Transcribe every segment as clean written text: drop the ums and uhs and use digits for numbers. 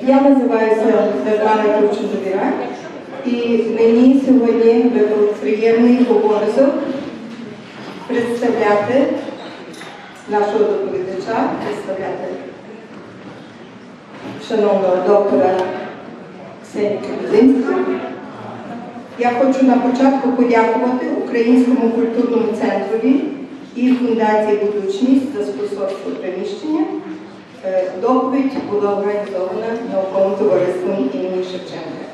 Я називаюся Світлана Київчужовіра, і мені сьогодні випав приємний обов'язок представляти нашого доповідача, представляти шановного доктора Ксенію Кiebuzinski. Я хочу на початку подякувати Українському культурному центрові і Фундації «Будучність» за спонсорство приміщення. Доповідь була організована науковим товариством імені Шевченка.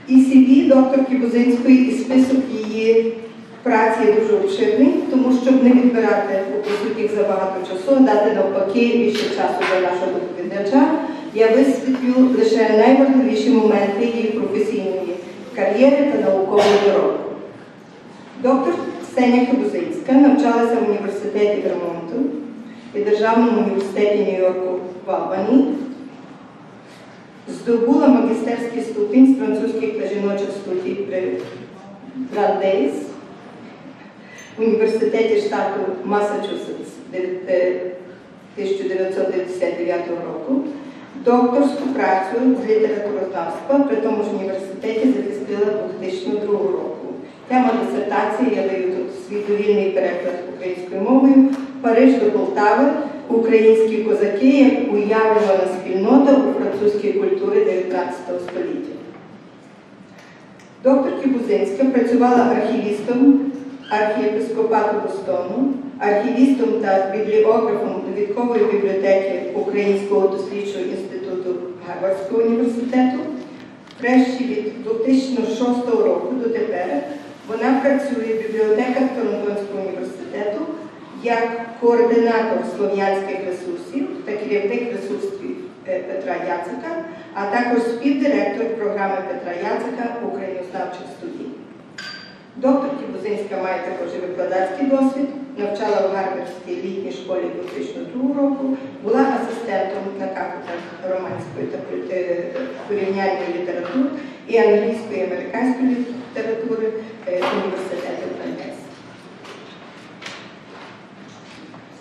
І CV доктор Кiebuzinської, і список її праці є дуже обширний, тому щоб не відбирати у присутніх забагато часу, дати навпаки більше часу для нашого доповідача, я висвітлю лише найважливіші моменти її професійної кар'єри та наукової дороги. Доктор Ksenya Kiebuzinski навчалася в університеті Вермонту і Державному університеті Нью-Йорку в Албані. Здобула магістерський ступінь з французьких та жіночих студій при Брандейс в університеті штату Массачусетс 1999 року. Докторську працю з літературознавства при тому ж університеті захистила 2002 року. Тема дисертації, я даю тут свій довільний переклад українською мовою, «Париж до Полтави. Українські козаки як уявлювана спільнота у французькій культурі 19 століття». Доктор Kiebuzinski працювала архівістом архієпископату Бостону, архівістом та бібліографом довідкової бібліотеки Українського дослідчого інституту Гарвардського університету. Врешті від 2006 року до тепер вона працює в бібліотеках Торонтонського університету як координатор слов'янських ресурсів та керівник ресурсів Петра Яцика, а також співдиректор програми Петра Яцика українознавчих студій. Доктор Kiebuzinski має також і викладацький досвід, навчала в Гарвардській літній школі 2002 року, була асистентом на кафедрах романської та порівняльної літератури і англійської і американської літератури університету Брандейс.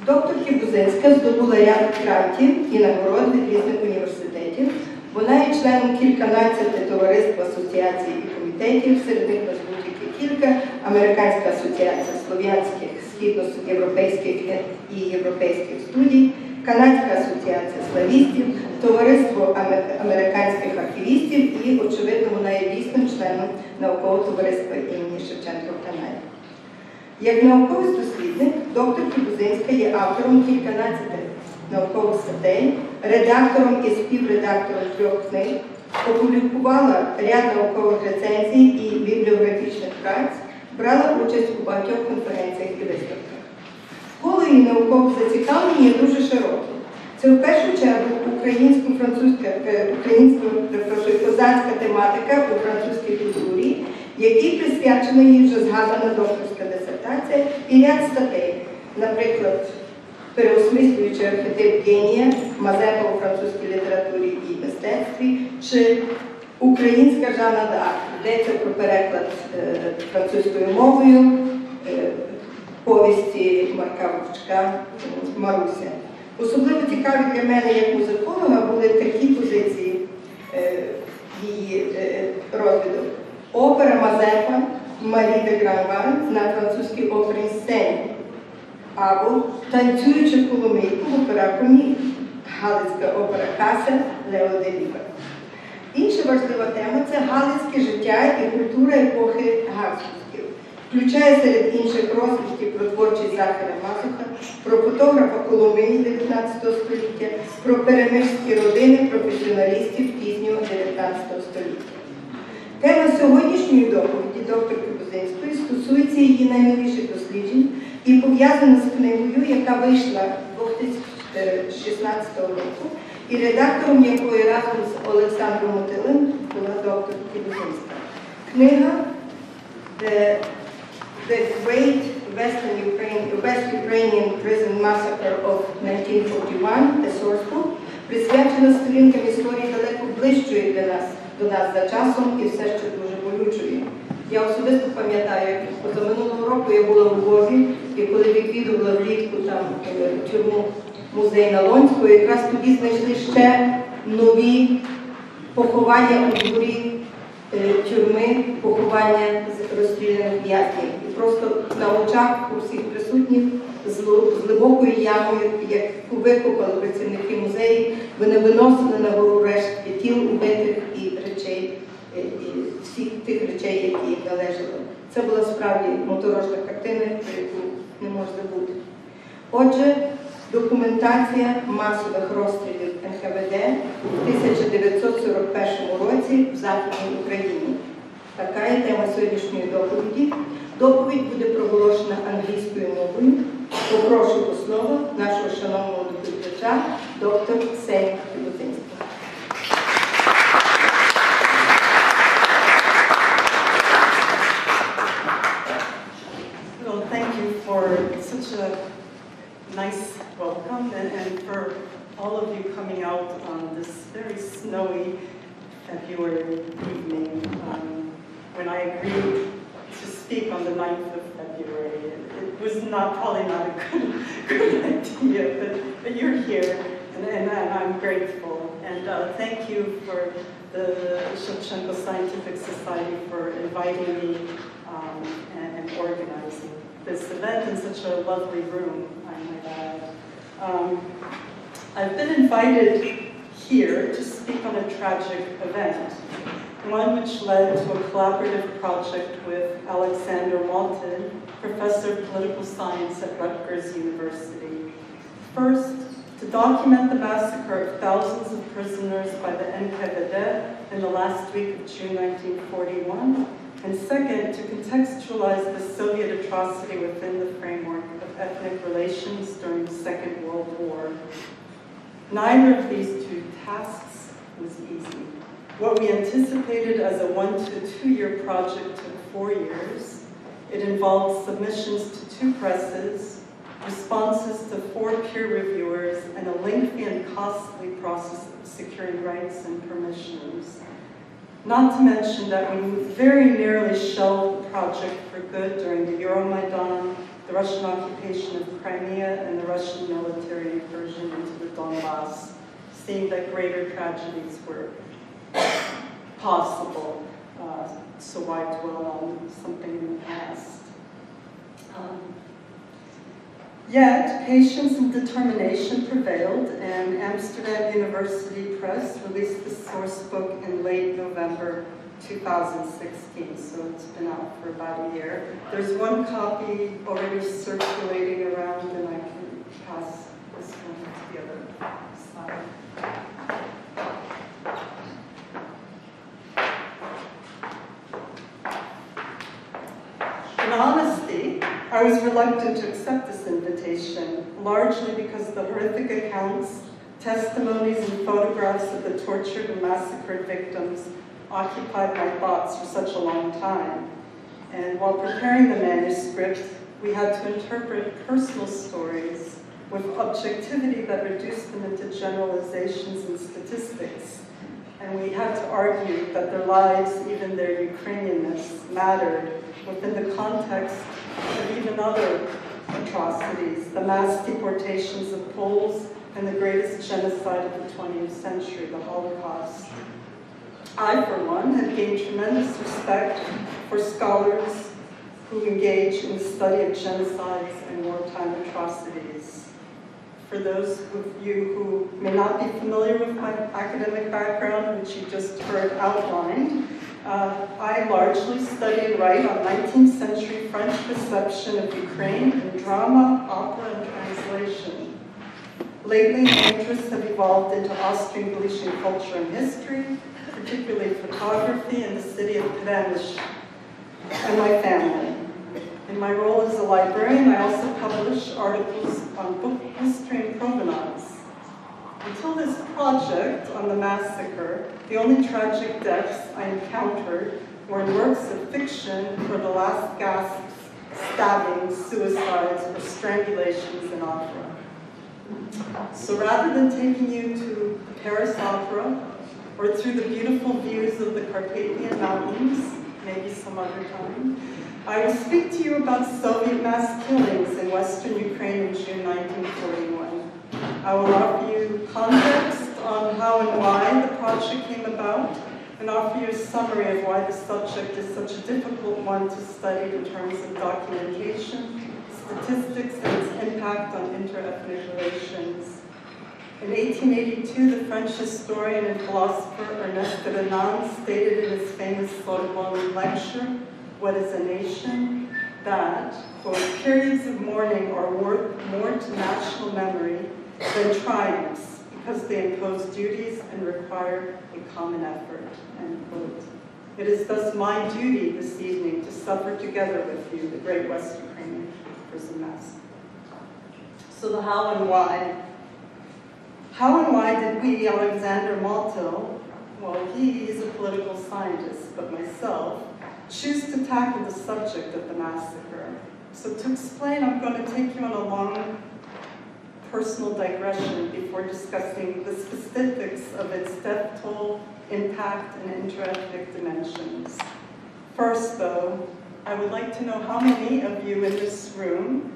Доктор Kiebuzinski здобула ряд грантів і нагород від різних університетів. Вона є членом кільканадцяти товариств, асоціацій і комітетів, серед них назвуть кілька: Американська асоціація слов'янських, східноєвропейських і європейських студій, Канадська асоціація славістів, Товариство американських архівістів і, очевидно, вона є дійсним членом наукового товариства імені Шевченка в Канаді. Як науковий дослідник, доктор Kiebuzinski є автором кільканадцяти наукових статей, редактором і співредактором 3 книг, опублікувала ряд наукових рецензій і бібліографічних праць, брала участь у багатьох конференціях і виставках. Коло її наукових зацікавлень є дуже широке. Це в першу чергу козацька тематика у французькій культурі, якій присвячена їй вже згадана докторська дисертація і ряд статей, наприклад, переосмислюючи архетип генія, Мазепа у французькій літературі і мистецтві, чи українська Жанна д'Арк, йдеться про переклад французькою мовою повісті Марка Вовчка «Маруся». Особливо цікаві для мене як музиколога були такі позиції її розвиток. Опера Мазепа Марі де Гранвар на французькій оперній сцені, або танцююча коломийку в операкомі Галицька опера Кася Лео де Ліба. Інша важлива тема – це галицьке життя і культура епохи Габсбургів. Включає серед інших розвитків про творчість Захара Мазуха, про фотографа Коломиї 19 століття, про перемирські родини професіоналістів пізнього 19 століття. Тема сьогоднішньої доповіді доктор Kiebuzinski стосується її найновіших досліджень і пов'язана з книгою, яка вийшла 2016 року, і редактором якої разом з Олександром Мотилем була доктор Kiebuzinski. Книга The Great West Ukrainian Prison Massacre of 1941, a source book, присвячена сторінкам історії далеко ближчої до нас за часом і все ще дуже болючої Я особисто пам'ятаю, як позаминулого року я була у Львові, і коли відвідувала влітку там тюрму музей на Лонську, якраз тоді знайшли ще нові поховання у дворі тюрми, поховання розстріляних в'язнів. І просто на очах у всіх присутніх з глибокою ямою, яку викопали працівники музею, вони виносили на гору рештки тіл убитих і речей, і всіх тих речей, які їм належали. Це була справді моторошна картина, яку не можна забути. Отже, документація масових розстрілів НКВД у 1941 році в Західній Україні. Така є тема сьогоднішньої доповіді. Доповідь буде проголошена англійською мовою. Попрошу до слова нашого шановного доповідача, доктор Ксенію Кiebuzinski. Well, thank you for such a nice welcome and for all of you coming out on this very snowy February evening. When I agreed to speak on the 9th of February, it was probably not a good idea, but you're here, and I'm grateful. And thank you for the Shevchenko Scientific Society for inviting me and organizing this event in such a lovely room, I might add. I've been invited here to speak on a tragic event, one which led to a collaborative project with Alexander Maltin, professor of political science at Rutgers University. First, to document the massacre of thousands of prisoners by the NKVD in the last week of June 1941, and second, to contextualize the Soviet atrocity within the framework of ethnic relations during the Second World War. Neither of these two tasks was easy. What we anticipated as a 1 to 2 year project took 4 years. It involved submissions to 2 presses, responses to 4 peer reviewers, and a lengthy and costly process of securing rights and permissions. Not to mention that we very nearly shelved the project for good during the Euromaidan, the Russian occupation of Crimea, and the Russian military incursion into the Donbass, seeing that greater tragedies were possible, so why dwell on something in the past? Yet, patience and determination prevailed, and Amsterdam University Press released the source book in late November 2016, so it's been out for about a year. There's one copy already circulating around, and I can pass this one to the other side. In honesty, I was reluctant to accept this invitation, largely because the horrific accounts, testimonies, and photographs of the tortured and massacred victims occupied my thoughts for such a long time. And while preparing the manuscript, we had to interpret personal stories with objectivity that reduced them into generalizations and statistics. And we had to argue that their lives, even their Ukrainianness, mattered within the context of even other atrocities, the mass deportations of Poles and the greatest genocide of the 20th century, the Holocaust. I, for one, have gained tremendous respect for scholars who engage in the study of genocides and wartime atrocities. For those of you who may not be familiar with my academic background, which you just heard outlined, I largely study and write on 19th century French perception of Ukraine in drama, opera, and translation. Lately, my interests have evolved into Austrian Galician culture and history, particularly photography in the city of Przemyśl, and my family. In my role as a librarian, I also publish articles on book history and provenance. Until this project on the massacre, the only tragic deaths I encountered were in works of fiction for the last gasps, stabbings, suicides, or strangulations in opera. So rather than taking you to the Paris Opera or through the beautiful views of the Carpathian Mountains, maybe some other time. I will speak to you about Soviet mass killings in Western Ukraine in June 1941. I will offer you context on how and why the project came about, and offer you a summary of why the subject is such a difficult one to study in terms of documentation, statistics, and its impact on inter-ethnic relations. In 1882, the French historian and philosopher Ernest Renan stated in his famous Sorbonne lecture, "What is a Nation?" that, quote, periods of mourning are worth more to national memory than triumphs, because they impose duties and require a common effort, end quote. It is thus my duty this evening to suffer together with you the Great West Ukrainian Prison Massacre. So the how and why. How and why did we, Alexander Malto, well, he's a political scientist, but myself, choose to tackle the subject of the massacre? So to explain, I'm going to take you on a long personal digression before discussing the specifics of its death toll, impact, and inter-ethnic dimensions. First, though, I would like to know how many of you in this room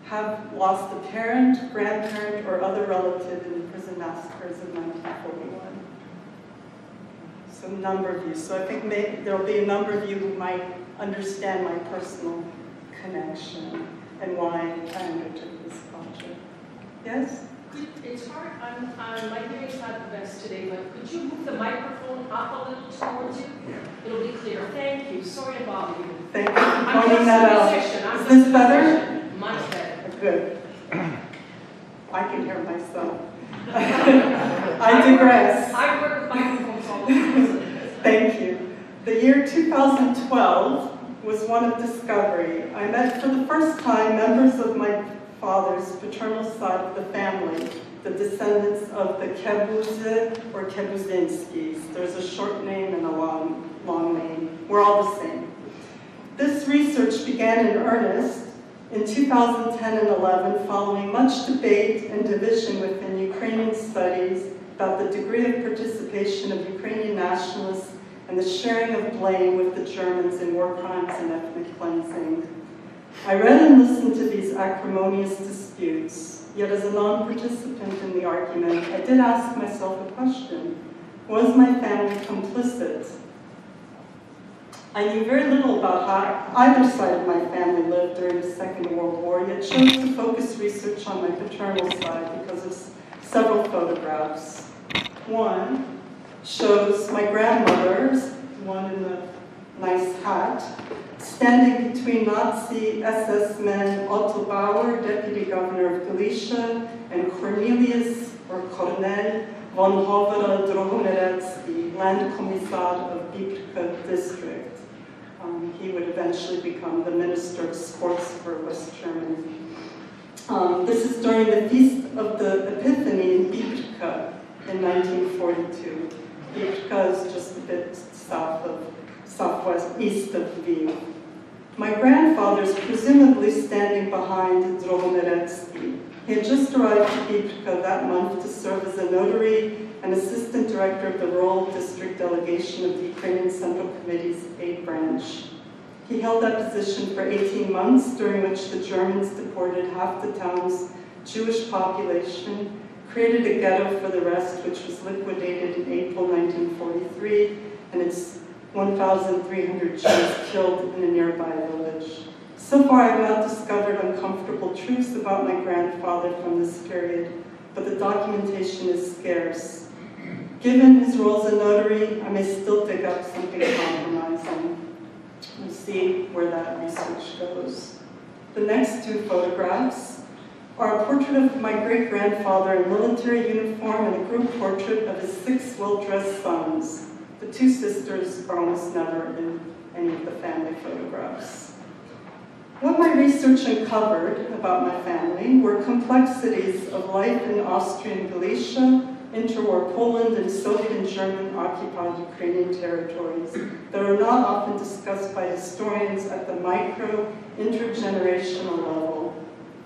have lost a parent, grandparent, or other relative in the prison massacres of 1941. So a number of you. So I think there'll be a number of you who might understand my personal connection and why I undertook this project. Yes? It's hard. My hearing's not the best today, but could you move the microphone up a little towards you? It'll be clear. Thank you. Sorry to bother you. Thank you for pointing that out. Is this better? Much better. Good. I can hear myself. I digress. I work with microphones all the time. Thank you. The year 2012 was one of discovery. I met for the first time members of my father's paternal side of the family, the descendants of the Kiebuzinskis. There's a short name and a long name. We're all the same. This research began in earnest in 2010 and 11, following much debate and division within Ukrainian studies about the degree of participation of Ukrainian nationalists and the sharing of blame with the Germans in war crimes and ethnic cleansing. I read and listened to these acrimonious disputes, yet as a non-participant in the argument, I did ask myself a question. Was my family complicit? I knew very little about how either side of my family lived during the Second World War, yet chose to focus research on my paternal side because of several photographs. One shows my grandmother, one in the nice hat, standing between Nazi SS men Otto Bauer, deputy governor of Galicia, and Cornelius, or Kornel, von Hovera-Drogomeretsky, land commissar of Bibirka district. He would eventually become the Minister of Sports for West Germany. This is during the Feast of the Epiphany in Bibirka in 1942. Bibirka is just a bit east of Lviv. My grandfather is presumably standing behind Drogomeretsky. He had just arrived to Bibirka that month to serve as a notary and assistant director of the Rural District Delegation of the Ukrainian Central Committee's Aid Branch. He held that position for 18 months, during which the Germans deported half the town's Jewish population, created a ghetto for the rest, which was liquidated in April 1943, and its 1,300 Jews killed in a nearby village. So far, I have not discovered uncomfortable truths about my grandfather from this period, but the documentation is scarce. Given his role as a notary, I may still dig up something compromising. We'll see where that research goes. The next two photographs are a portrait of my great-grandfather in military uniform and a group portrait of his 6 well-dressed sons. The 2 sisters are almost never in any of the family photographs. What my research uncovered about my family were complexities of life in Austrian Galicia, interwar Poland, and Soviet and German-occupied Ukrainian territories that are not often discussed by historians at the micro, intergenerational level.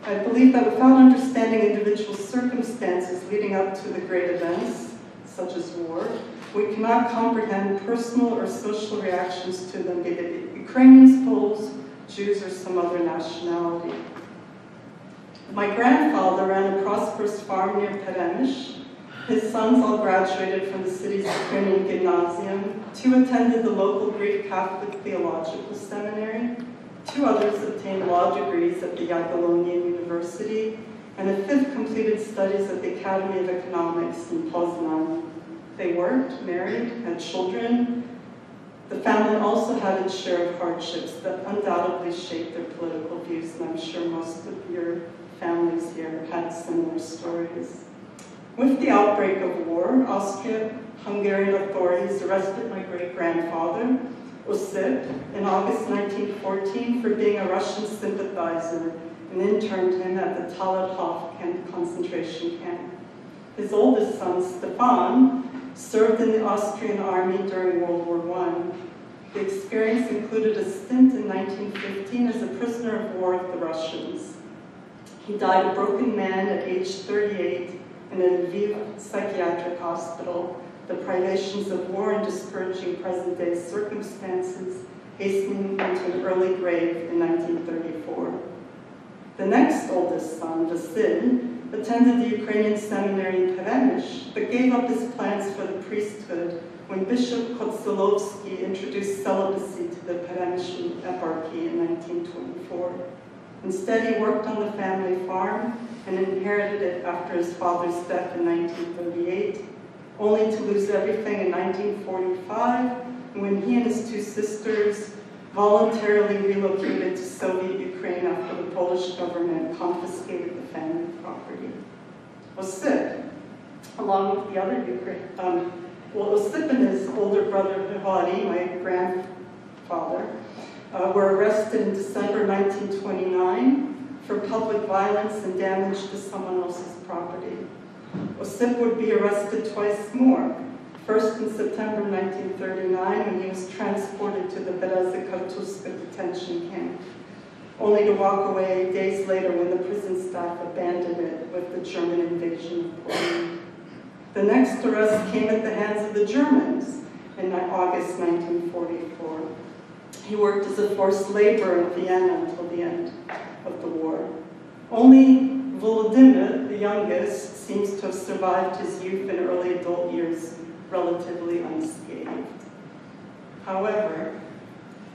I believe that without understanding individual circumstances leading up to the great events, such as war, we cannot comprehend personal or social reactions to them, be they Ukrainians, Poles, Jews, or some other nationality. My grandfather ran a prosperous farm near Peremysh. His sons all graduated from the city's Ukrainian gymnasium. 2 attended the local Greek Catholic Theological Seminary. 2 others obtained law degrees at the Jagiellonian University, and a 5th completed studies at the Academy of Economics in Poznan. They worked, married, had children. The family also had its share of hardships that undoubtedly shaped their political views, and I'm sure most of your families here had similar stories. With the outbreak of war, Austro-Hungarian authorities arrested my great-grandfather, Osip, in August 1914 for being a Russian sympathizer and interned him at the Talatov concentration camp. His oldest son, Stefan, served in the Austrian army during World War I. The experience included a stint in 1915 as a prisoner of war with the Russians. He died a broken man at age 38 in a Lviv psychiatric hospital, the privations of war and discouraging present-day circumstances hastening into an early grave in 1934. The next oldest son, Vasil, attended the Ukrainian seminary in Peremysh, but gave up his plans for the priesthood when Bishop Kotselovsky introduced celibacy to the Peremysh eparchy in 1924. Instead, he worked on the family farm and inherited it after his father's death in 1938, only to lose everything in 1945 when he and his 2 sisters voluntarily relocated to Soviet Ukraine after the Polish government confiscated the family property. Osip, along with the other Osip and his older brother Vivali, my grandfather, were arrested in December 1929 for public violence and damage to someone else's property. Osip would be arrested twice more, first in September 1939 when he was transported to the Berezykatuska detention camp, only to walk away days later when the prison staff abandoned it with the German invasion of Poland. The next arrest came at the hands of the Germans in August 1944. He worked as a forced laborer in Vienna until the end of the war. Only Volodymyr, the youngest, seems to have survived his youth and early adult years relatively unscathed. However,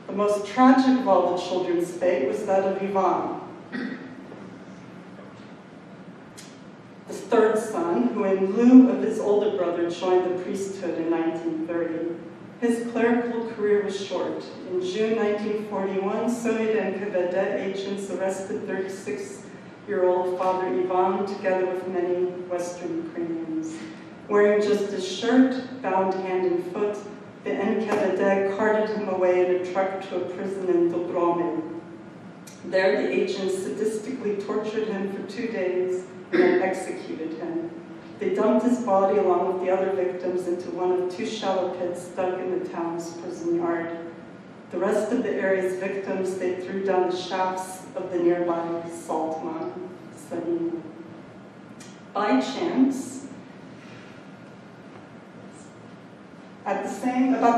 the most tragic of all the children's fate was that of Ivan, the 3rd son, who in lieu of his older brother joined the priesthood in 1930. His clerical career was short. In June 1941, Soviet NKVD agents arrested 36-year-old Father Ivan together with many Western Ukrainians. Wearing just his shirt, bound hand and foot, the NKVD carted him away in a truck to a prison in Dobromir. There, the agents sadistically tortured him for 2 days and then executed him. They dumped his body along with the other victims into one of 2 shallow pits dug in the town's prison yard. The rest of the area's victims they threw down the shafts of the nearby salt mine. By chance, about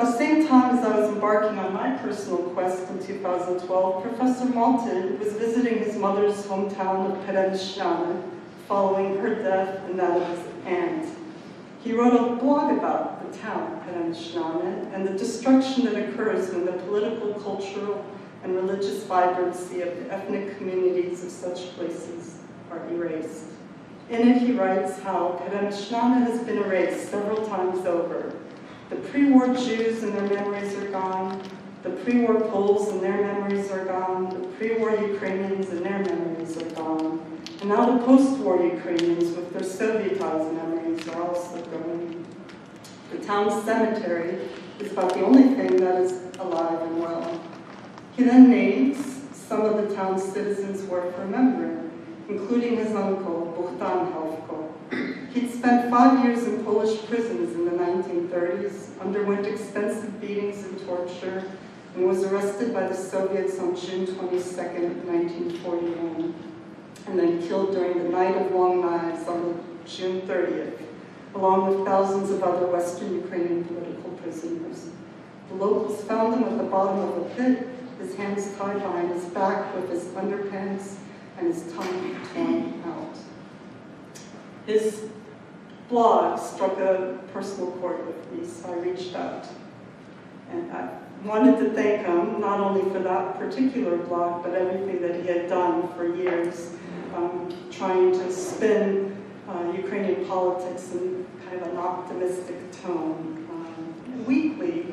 the same time as I was embarking on my personal quest in 2012, Professor Maltin was visiting his mother's hometown of Peremysh following her death and that of his aunt. He wrote a blog about the town, Peremysh, and the destruction that occurs when the political, cultural, and religious vibrancy of the ethnic communities of such places are erased. In it, he writes how Peremysh has been erased several times over. The pre-war Jews and their memories are gone. The pre-war Poles and their memories are gone. The pre-war Ukrainians and their memories are gone. And now the post-war Ukrainians with their Sovietized memories are also gone. The town's cemetery is about the only thing that is alive and well. He then names some of the town's citizens worth remembering, including his uncle, Bogdan Halfko. He'd spent 5 years in Polish prisons in the 1930s, underwent extensive beatings and torture, and was arrested by the Soviets on June 22nd, 1941, and then killed during the Night of Long Knives on June 30th, along with thousands of other Western Ukrainian political prisoners. The locals found him at the bottom of a pit, his hands tied behind his back with his underpants and his tongue torn out. His blog struck a personal chord with me, so I reached out. And I wanted to thank him, not only for that particular blog, but everything that he had done for years, trying to spin Ukrainian politics in kind of an optimistic tone.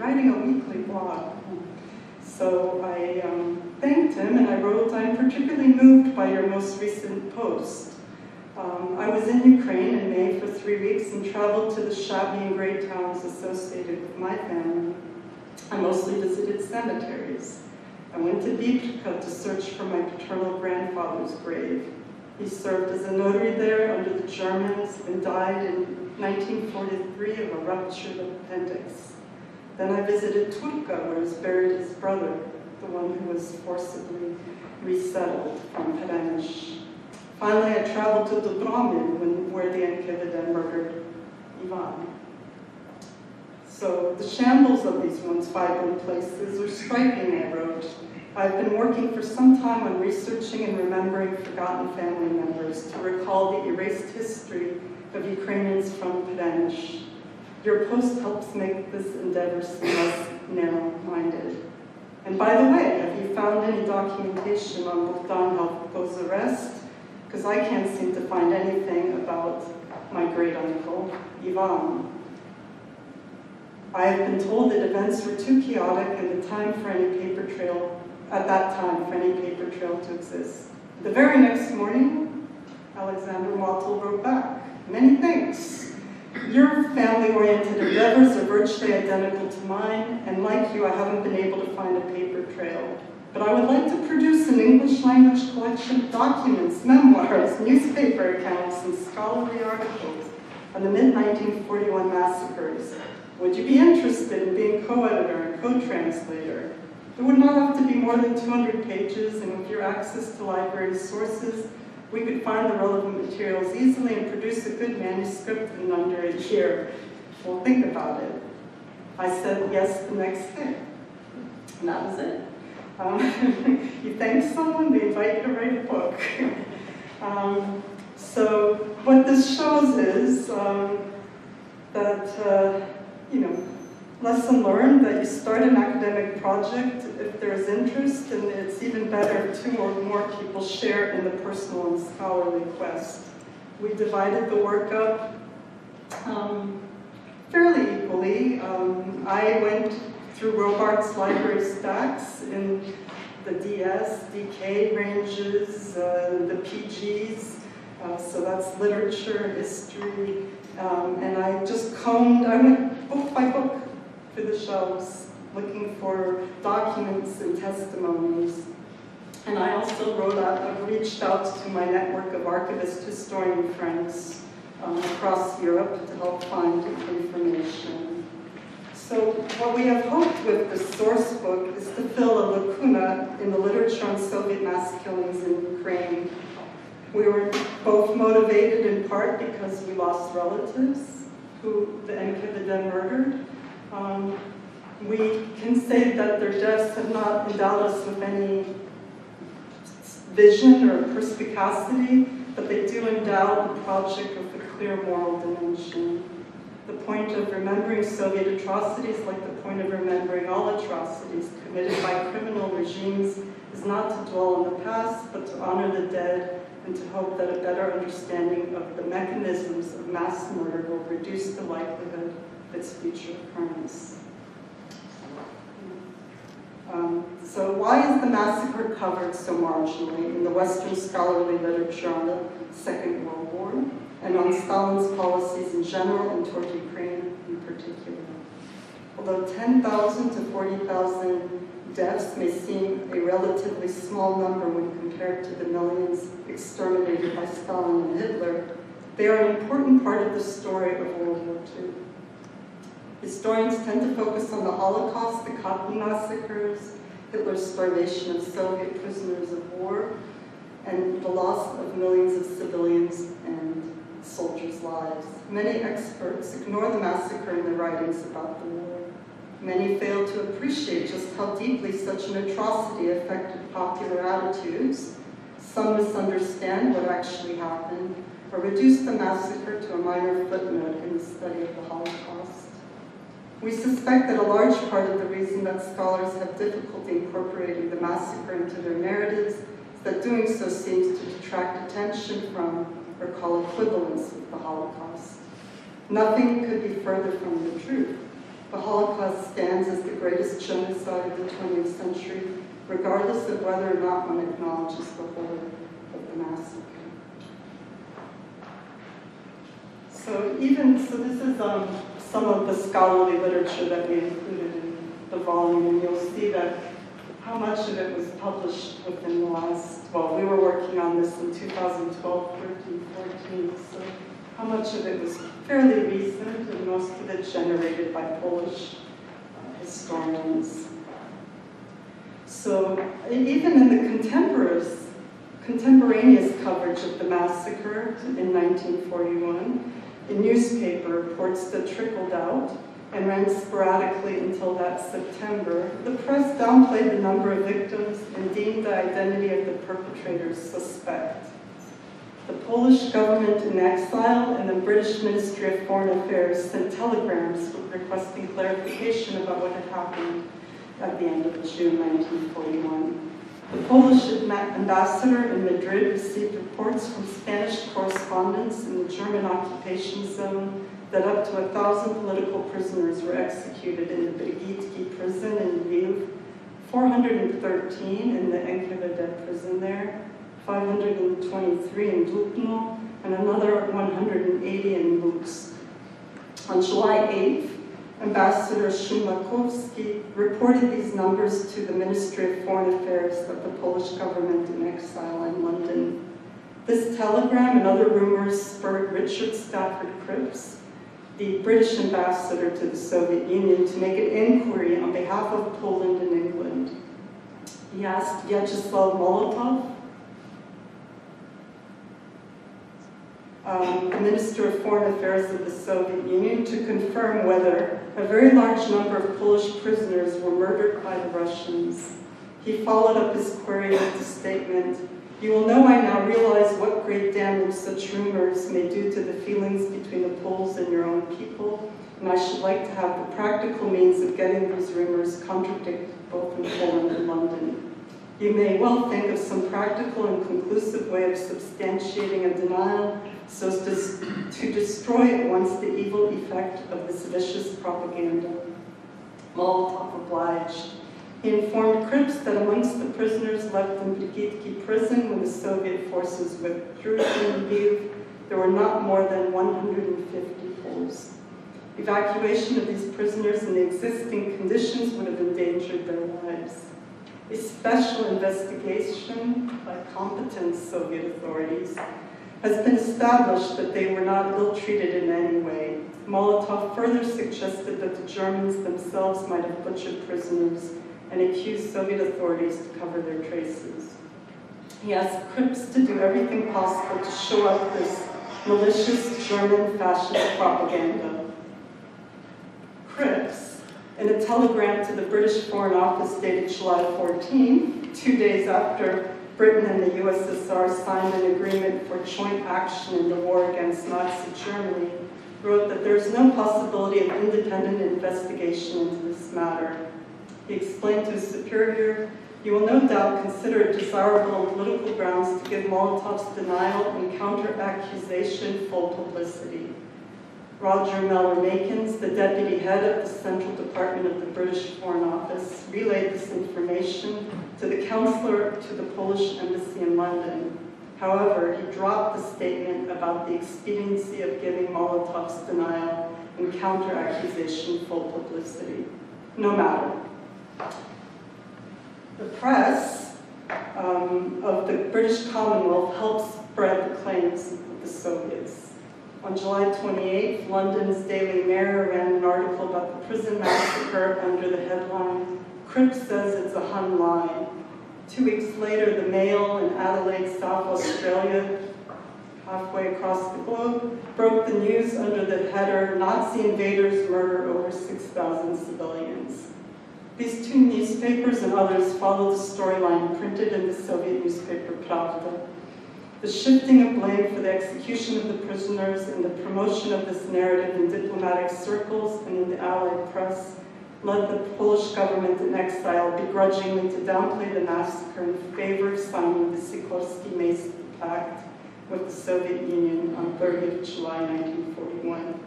Writing a weekly blog. So I thanked him and I wrote, "I'm particularly moved by your most recent post. I was in Ukraine in May for 3 weeks and traveled to the shabby and gray towns associated with my family. I mostly visited cemeteries. I went to Bibrka to search for my paternal grandfather's grave. He served as a notary there under the Germans and died in 1943 of a ruptured appendix. Then I visited Turka, where is buried his brother, the one who was forcibly resettled from Perench. Finally, I traveled to Dobromir, where the NKVD murdered Ivan." So the shambles of these once vibrant places are striking, I wrote. "I've been working for some time on researching and remembering forgotten family members to recall the erased history of Ukrainians from Perench. Your post helps make this endeavor seem less narrow-minded. And by the way, have you found any documentation on Bogdan Halkov's arrest? Because I can't seem to find anything about my great-uncle, Ivan. I have been told that events were too chaotic and the time for any paper trail, at that time, for any paper trail to exist. The very next morning, Alexander Wattel wrote back, 'Many thanks. Your family-oriented endeavors are virtually identical to mine, and like you, I haven't been able to find a paper trail. But I would like to produce an English-language collection of documents, memoirs, newspaper accounts, and scholarly articles on the mid-1941 massacres. Would you be interested in being co-editor and co-translator? It would not have to be more than 200 pages, and with your access to library sources, we could find the relevant materials easily and produce a good manuscript in under a year. Well, think about it." I said yes the next day, and that was it. You thank someone, they invite you to write a book. So what this shows is that, lesson learned, that you start an academic project if there's interest, and it's even better if 2 or more people share in the personal and scholarly quest. We divided the work up fairly equally. I went through Robart's library stacks in the DS, DK ranges, the PGs, so that's literature, history, and I just combed, I went book by book through the shelves, looking for documents and testimonies. And I also reached out to my network of archivist historian friends across Europe to help find information. So what we have hoped with the source book is to fill a lacuna in the literature on Soviet mass killings in Ukraine. We were both motivated in part because we lost relatives who the NKVD murdered. We can say that their deaths have not endowed us with any vision or perspicacity, but they do endow the project with a clear moral dimension. The point of remembering Soviet atrocities, like the point of remembering all atrocities committed by criminal regimes, is not to dwell on the past, but to honor the dead and to hope that a better understanding of the mechanisms of mass murder will reduce the likelihood of its future occurrence. So why is the massacre covered so marginally in the Western scholarly literature on the Second World War and on Stalin's policies in general and toward Ukraine in particular? Although 10,000 to 40,000 deaths may seem a relatively small number when compared to the millions exterminated by Stalin and Hitler, they are an important part of the story of World War II. Historians tend to focus on the Holocaust, the Katyn massacres, Hitler's starvation of Soviet prisoners of war, and the loss of millions of civilians and soldiers' lives. Many experts ignore the massacre in their writings about the war. Many fail to appreciate just how deeply such an atrocity affected popular attitudes. Some misunderstand what actually happened, or reduce the massacre to a minor footnote in the study of the Holocaust. We suspect that a large part of the reason that scholars have difficulty incorporating the massacre into their narratives is that doing so seems to detract attention from or call equivalence with the Holocaust. Nothing could be further from the truth. The Holocaust stands as the greatest genocide of the 20th century, regardless of whether or not one acknowledges the horror of the massacre. So this is some of the scholarly literature that we included in the volume, and you'll see that how much of it was published within the last, well, we were working on this in 2012, 13, 14, so how much of it was fairly recent, and most of it generated by Polish historians. So even in the contemporaneous coverage of the massacre in 1941, a newspaper reports that trickled out and ran sporadically until that September. The press downplayed the number of victims and deemed the identity of the perpetrators suspect. The Polish government in exile and the British Ministry of Foreign Affairs sent telegrams requesting clarification about what had happened at the end of June 1941. The Polish ambassador in Madrid received reports from Spanish correspondents in the German occupation zone that up to 1,000 political prisoners were executed in the Brigitki prison in Lviv, 413 in the NKVD prison there, 523 in Dubno, and another 180 in Lutsk. On July 8th, Ambassador Szymakowski reported these numbers to the Ministry of Foreign Affairs of the Polish government in exile in London. This telegram and other rumors spurred Richard Stafford Cripps, the British ambassador to the Soviet Union, to make an inquiry on behalf of Poland and England. He asked Vyacheslav Molotov, the Minister of Foreign Affairs of the Soviet Union, to confirm whether a very large number of Polish prisoners were murdered by the Russians. He followed up his query with the statement, "You will know I now realize what great damage such rumors may do to the feelings between the Poles and your own people, and I should like to have the practical means of getting these rumors contradicted both in Poland and London. You may well think of some practical and conclusive way of substantiating a denial so as to destroy at once the evil effect of this vicious propaganda." Molotov obliged. He informed Cripps that amongst the prisoners left in Brigitki prison when the Soviet forces withdrew from Lviv, there were not more than 150 Poles. Evacuation of these prisoners in the existing conditions would have endangered their lives. A special investigation by competent Soviet authorities has been established that they were not ill-treated in any way. Molotov further suggested that the Germans themselves might have butchered prisoners and accused Soviet authorities to cover their traces. He asked Cripps to do everything possible to show up this malicious German fascist propaganda. Cripps, in a telegram to the British Foreign Office dated July 14, 2 days after Britain and the USSR signed an agreement for joint action in the war against Nazi Germany, wrote that there is no possibility of independent investigation into this matter. He explained to his superior, "You will no doubt consider it desirable on political grounds to give Molotov's denial and counter-accusation full publicity." Roger Mellor-Makins, the deputy head of the Central Department of the British Foreign Office, relayed this information to the counselor to the Polish embassy in London. However, he dropped the statement about the expediency of giving Molotov's denial and counter-accusation full publicity. No matter. The press of the British Commonwealth helped spread the claims of the Soviets. On July 28th, London's Daily Mirror ran an article about the prison massacre under the headline, "Cripps says it's a Hun lie." 2 weeks later, the Mail in Adelaide, South Australia, halfway across the globe, broke the news under the header, "Nazi invaders murder over 6,000 civilians." These two newspapers and others followed the storyline printed in the Soviet newspaper Pravda. The shifting of blame for the execution of the prisoners and the promotion of this narrative in diplomatic circles and in the Allied press led the Polish government in exile begrudgingly to downplay the massacre in favor of signing the Sikorski-Mace Pact with the Soviet Union on 30th July 1941.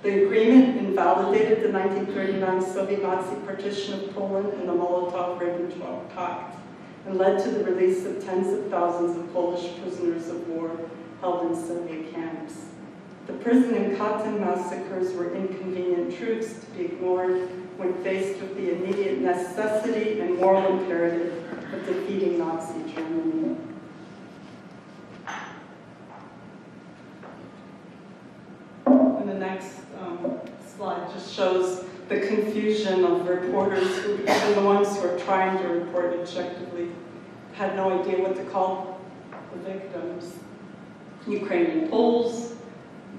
The agreement invalidated the 1939 Soviet-Nazi partition of Poland and the Molotov-Ribbentrop Pact and led to the release of tens of thousands of Polish prisoners of war held in Soviet camps. The prison and Katyn massacres were inconvenient truths to be ignored when faced with the immediate necessity and moral imperative of defeating Nazi Germany. And the next slide just shows the confusion of reporters who, even the ones who are trying to report objectively, had no idea what to call the victims. Ukrainian Poles,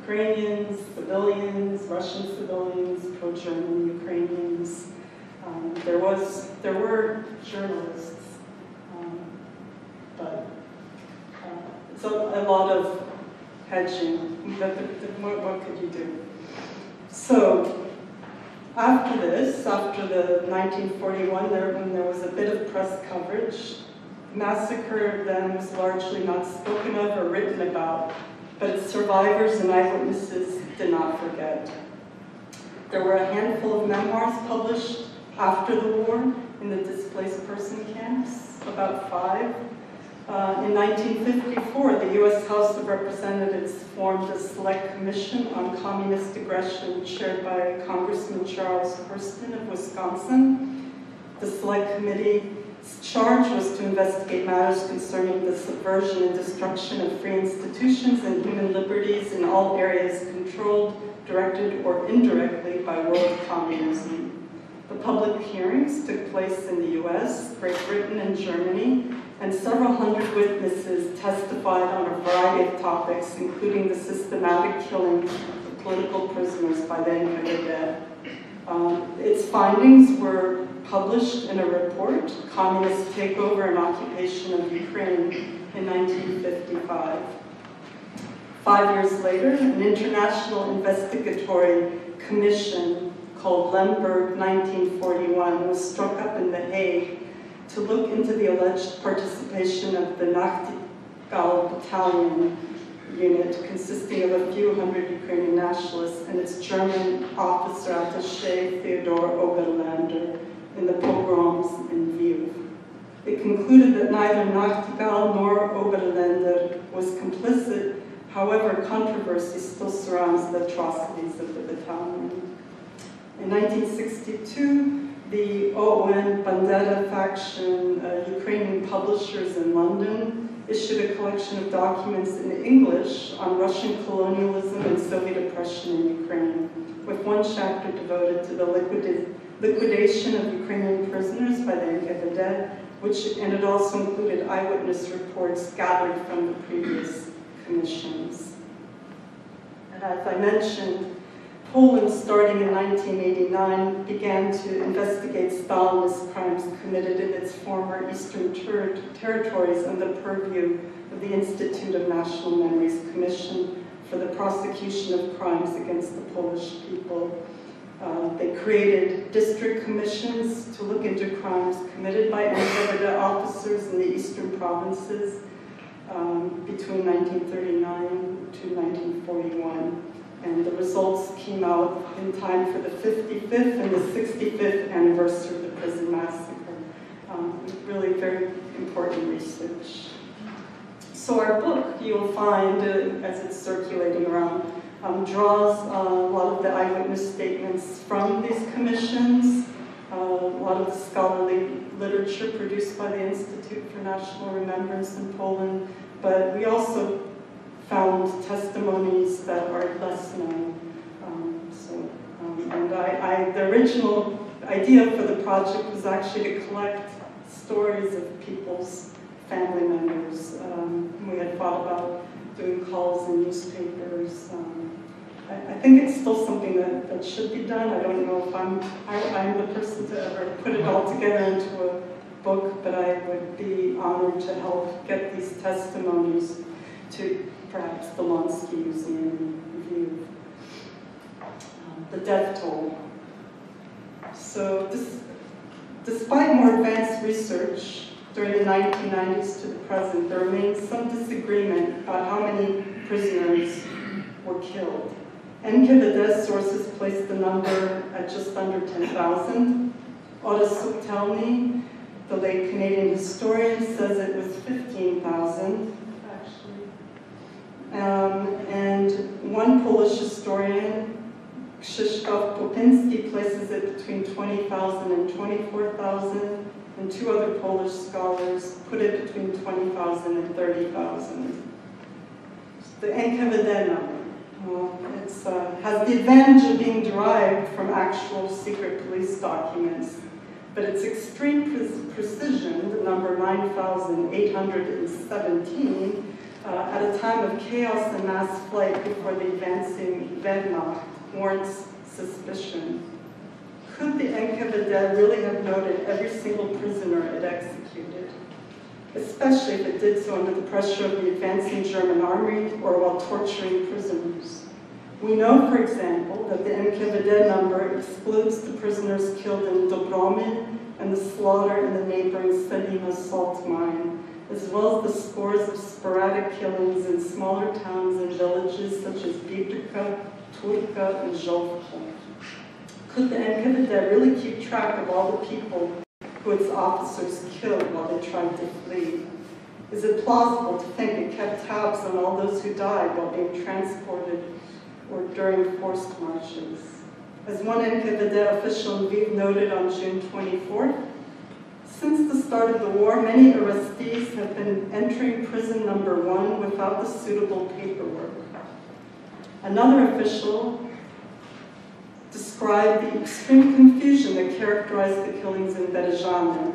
Ukrainians, civilians, Russian civilians, pro-German Ukrainians. There were journalists, but it's a lot of hedging. What could you do? So after this, after the 1941, when there was a bit of press coverage, massacre then was largely not spoken of or written about, but its survivors and eyewitnesses did not forget. There were a handful of memoirs published after the war in the displaced person camps, about 5. In 1954, the U.S. House of Representatives formed a select commission on communist aggression chaired by Congressman Charles Hurston of Wisconsin. The select committee's charge was to investigate matters concerning the subversion and destruction of free institutions and human liberties in all areas controlled, directed, or indirectly by world communism. The public hearings took place in the U.S., Great Britain, and Germany, and several hundred witnesses testified on a variety of topics, including the systematic killing of political prisoners by the NKVD. Its findings were published in a report, Communist Takeover and Occupation of Ukraine, in 1955. 5 years later, an international investigatory commission called Lemberg 1941 was struck up in The Hague to look into the alleged participation of the Nachtigall battalion unit consisting of a few hundred Ukrainian nationalists and its German officer attaché Theodor Oberlander in the pogroms in Lviv. It concluded that neither Nachtigall nor Oberlander was complicit. However, controversy still surrounds the atrocities of the battalion. In 1962, the OON Bandera faction, Ukrainian publishers in London, issued a collection of documents in English on Russian colonialism and Soviet oppression in Ukraine, with one chapter devoted to the liquidation of Ukrainian prisoners by the NKVD, and it also included eyewitness reports gathered from the previous commissions. And as I mentioned, Poland, starting in 1989, began to investigate Stalinist crimes committed in its former eastern territories under the purview of the Institute of National Memories Commission for the prosecution of crimes against the Polish people. They created district commissions to look into crimes committed by NKVD officers in the eastern provinces between 1939 to 1941. And the results came out in time for the 55th and the 65th anniversary of the prison massacre. Really very important research. So our book, you'll find, as it's circulating around, draws a lot of the eyewitness statements from these commissions, a lot of the scholarly literature produced by the Institute for National Remembrance in Poland, but we also found testimonies that are less known. The original idea for the project was actually to collect stories of people's family members. We had thought about doing calls in newspapers. I think it's still something that should be done. I don't know if I'm the person to ever put it all together into a book, but I would be honored to help get these testimonies to perhaps the Lonsky Museum review. The death toll. So despite more advanced research during the 1990s to the present, there remains some disagreement about how many prisoners were killed. NKVD sources place the number at just under 10,000. Oda Subtelny, the late Canadian historian, says it was 15,000, actually. And one Polish historian, Krzysztof Popinski, places it between 20,000 and 24,000, and two other Polish scholars put it between 20,000 and 30,000. The NKVD number. It has the advantage of being derived from actual secret police documents, but its extreme precision, the number 9,817, at a time of chaos and mass flight before the advancing Wehrmacht, warrants suspicion. Could the NKVD really have noted every single prisoner it executed, especially if it did so under the pressure of the advancing German army or while torturing prisoners? We know, for example, that the NKVD number excludes the prisoners killed in Dobromyn and the slaughter in the neighboring Salima salt mine, as well as the scores of sporadic killings in smaller towns and villages such as Bibrika, Turka, and Zhovka. Could the NKVD really keep track of all the people who its officers killed while they tried to flee? Is it plausible to think it kept tabs on all those who died while being transported or during forced marches? As one NKVD official in Lviv noted on June 24th, since the start of the war, many arrestees have been entering prison number 1 without the suitable paperwork. Another official described the extreme confusion that characterized the killings in Berezhany.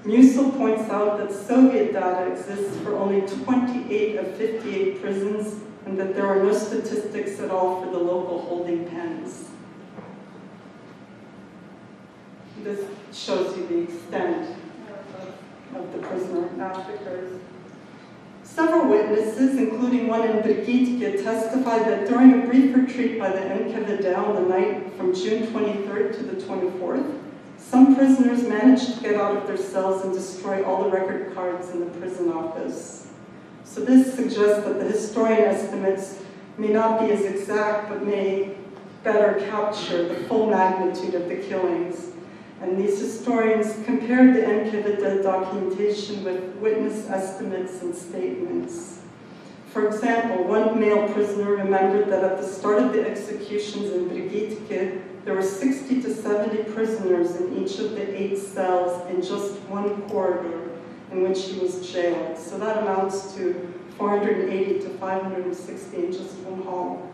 Musil points out that Soviet data exists for only 28 of 58 prisons and that there are no statistics at all for the local holding pens. This shows you the extent of the prisoner massacres. Several witnesses, including one in Brigitke, testified that during a brief retreat by the NKVD on the night from June 23rd to the 24th, some prisoners managed to get out of their cells and destroy all the record cards in the prison office. So this suggests that the historian estimates may not be as exact, but may better capture the full magnitude of the killings. And these historians compared the NKVD documentation with witness estimates and statements. For example, one male prisoner remembered that at the start of the executions in Brigitke, there were 60 to 70 prisoners in each of the 8 cells in just one corridor in which he was jailed. So that amounts to 480 to 560 in just one hall.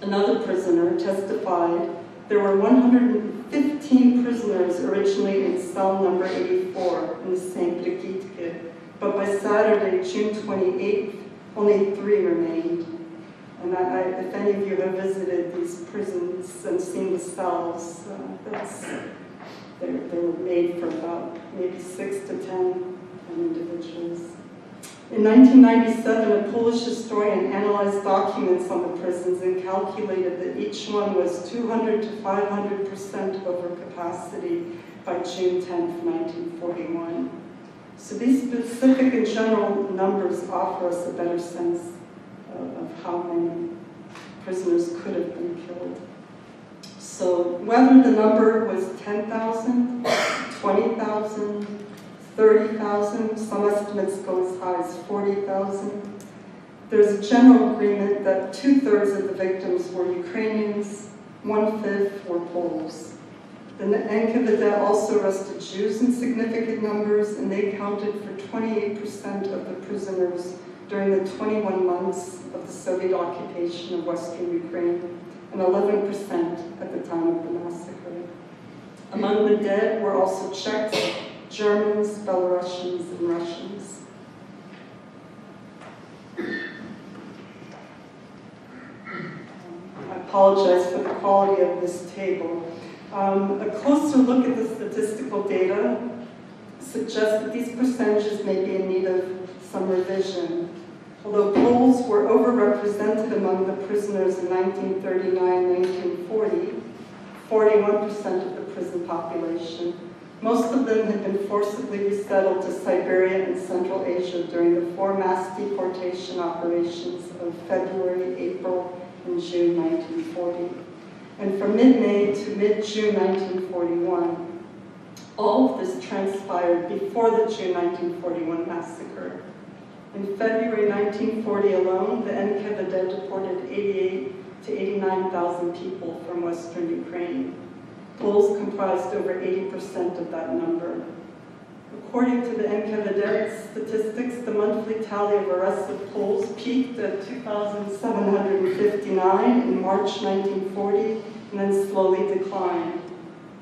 Another prisoner testified there were 115 prisoners originally in cell number 84 in the same Brigitke, but by Saturday, June 28th, only 3 remained. And if any of you have visited these prisons and seen the cells, they were made for about maybe 6 to 10 individuals. In 1997, a Polish historian analyzed documents on the prisons and calculated that each one was 200 to 500% over capacity by June 10th, 1941. So these specific and general numbers offer us a better sense of how many prisoners could have been killed. So whether the number was 10,000, 20,000, 30,000, some estimates go as high as 40,000. There's a general agreement that 2/3 of the victims were Ukrainians, 1/5 were Poles. The NKVD also arrested Jews in significant numbers, and they accounted for 28% of the prisoners during the 21 months of the Soviet occupation of Western Ukraine, and 11% at the time of the massacre. Among the dead were also Czechs, Germans, Belarusians, and Russians. apologize for the quality of this table. A closer look at the statistical data suggests that these percentages may be in need of some revision. Although Poles were overrepresented among the prisoners in 1939-1940, 41% of the prison population, most of them had been forcibly resettled to Siberia and Central Asia during the 4 mass deportation operations of February, April, and June 1940. And from mid-May to mid-June 1941, all of this transpired before the June 1941 massacre. In February 1940 alone, the NKVD deported 88 to 89,000 people from Western Ukraine. Poles comprised over 80% of that number. According to the NKVD statistics, the monthly tally of arrested Poles peaked at 2,759 in March 1940 and then slowly declined.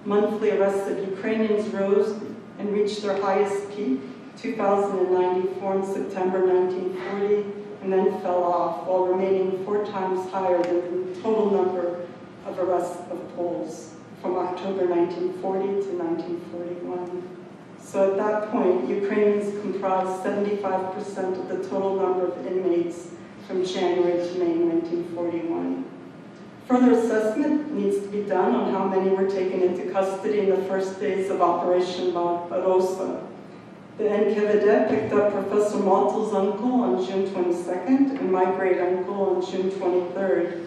Monthly arrested Ukrainians rose and reached their highest peak, 2,094 in September 1940, and then fell off, while remaining 4 times higher than the total number of arrests of Poles from October 1940 to 1941. So at that point, Ukrainians comprised 75% of the total number of inmates from January to May 1941. Further assessment needs to be done on how many were taken into custody in the first days of Operation Barbarossa. The NKVD picked up Professor Maltel's uncle on June 22nd and my great uncle on June 23rd.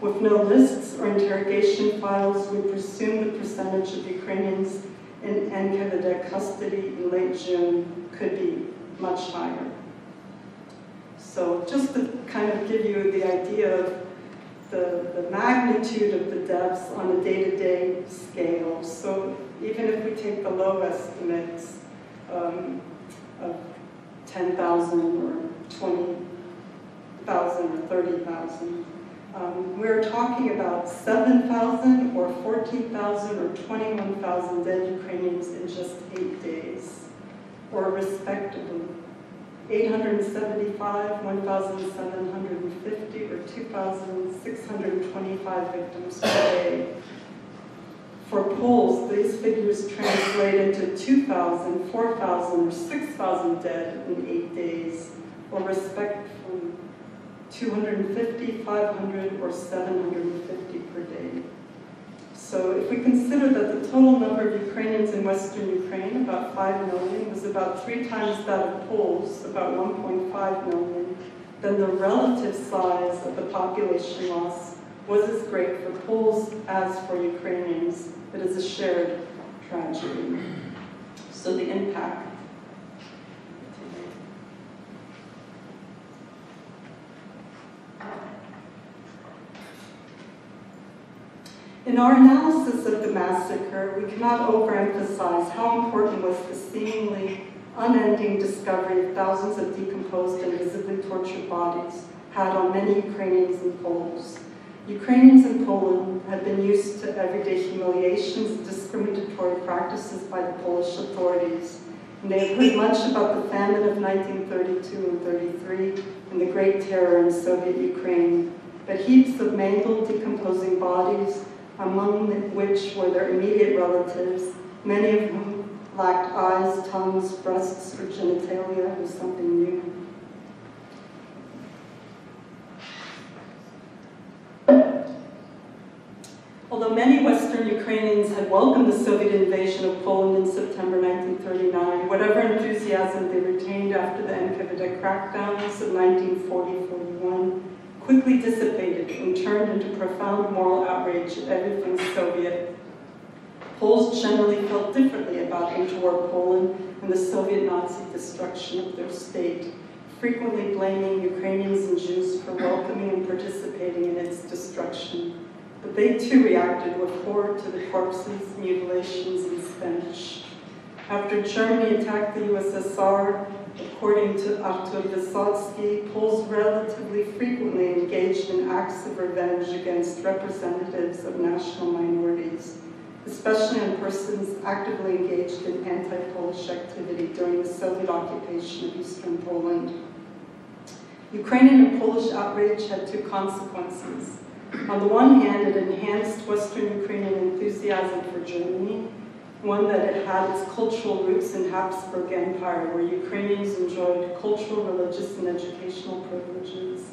With no lists or interrogation files, we presume the percentage of Ukrainians in NKVD custody in late June could be much higher. So just to kind of give you the idea of the magnitude of the deaths on a day-to-day scale. So even if we take the low estimates of 10,000 or 20,000 or 30,000, we're talking about 7,000 or 14,000 or 21,000 dead Ukrainians in just 8 days, or respectively 875, 1,750, or 2,625 victims per day. For Poles, these figures translate into 2,000, 4,000, or 6,000 dead in 8 days, or respectively 250, 500, or 750 per day. So if we consider that the total number of Ukrainians in Western Ukraine, about 5 million, was about 3 times that of Poles, about 1.5 million, then the relative size of the population loss was as great for Poles as for Ukrainians. It is a shared tragedy. So the impact. In our analysis of the massacre, we cannot overemphasize how important was the seemingly unending discovery of thousands of decomposed and visibly tortured bodies had on many Ukrainians and Poles. Ukrainians in Poland had been used to everyday humiliations and discriminatory practices by the Polish authorities, and they had heard much about the famine of 1932 and 33 and the Great Terror in Soviet Ukraine, but heaps of mangled, decomposing bodies, among which were their immediate relatives, many of whom lacked eyes, tongues, breasts, or genitalia, was something new. Although many Western Ukrainians had welcomed the Soviet invasion of Poland in September 1939, whatever enthusiasm they retained after the NKVD crackdowns of 1940-41 quickly dissipated and turned into profound moral outrage at everything Soviet. Poles generally felt differently about interwar Poland and the Soviet Nazi destruction of their state, frequently blaming Ukrainians and Jews for welcoming and participating in its destruction. But they too reacted with horror to the corpses, mutilations, and stench. After Germany attacked the USSR, according to Artur Wysotsky, Poles relatively frequently engaged in acts of revenge against representatives of national minorities, especially on persons actively engaged in anti-Polish activity during the Soviet occupation of Eastern Poland. Ukrainian and Polish outrage had 2 consequences. On the one hand, it enhanced Western Ukrainian enthusiasm for Germany, one that it had its cultural roots in Habsburg Empire, where Ukrainians enjoyed cultural, religious, and educational privileges.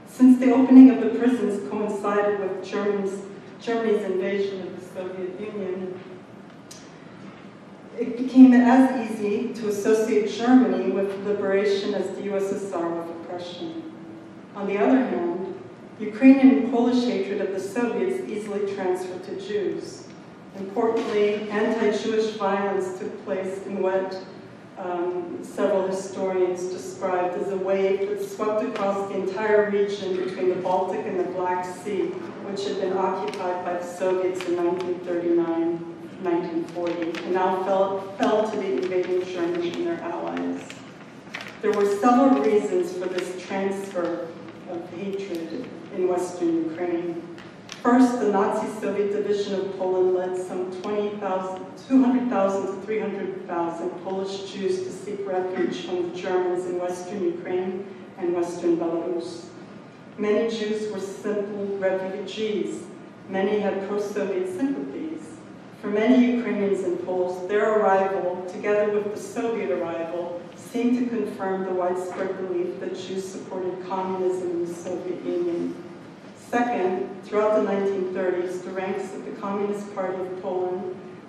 Since the opening of the prisons coincided with Germany's invasion of the Soviet Union, it became as easy to associate Germany with liberation as the USSR with oppression. On the other hand, Ukrainian and Polish hatred of the Soviets easily transferred to Jews. Importantly, anti-Jewish violence took place in what several historians described as a wave that swept across the entire region between the Baltic and the Black Sea, which had been occupied by the Soviets in 1939. 1940, and now fell to the invading Germany and their allies. There were several reasons for this transfer of hatred in Western Ukraine. First, the Nazi-Soviet division of Poland led some 200,000 to 300,000 Polish Jews to seek refuge from the Germans in Western Ukraine and Western Belarus. Many Jews were simple refugees. Many had pro-Soviet sympathies. For many Ukrainians and Poles, their arrival, together with the Soviet arrival, seemed to confirm the widespread belief that Jews supported communism in the Soviet Union. Second, throughout the 1930s, the ranks of the Communist Party of Poland,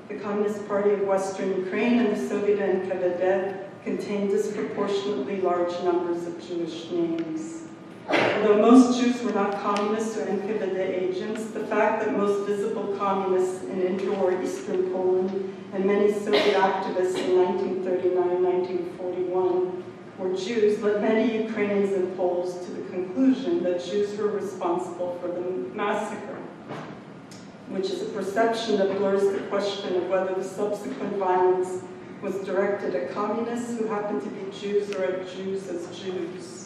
the Communist Party of Western Ukraine, and the Soviet NKVD contained disproportionately large numbers of Jewish names. Although most Jews were not communists or NKVD agents, the fact that most visible communists in interwar Eastern Poland and many Soviet activists in 1939-1941 were Jews led many Ukrainians and Poles to the conclusion that Jews were responsible for the massacre, which is a perception that blurs the question of whether the subsequent violence was directed at communists who happened to be Jews or at Jews as Jews.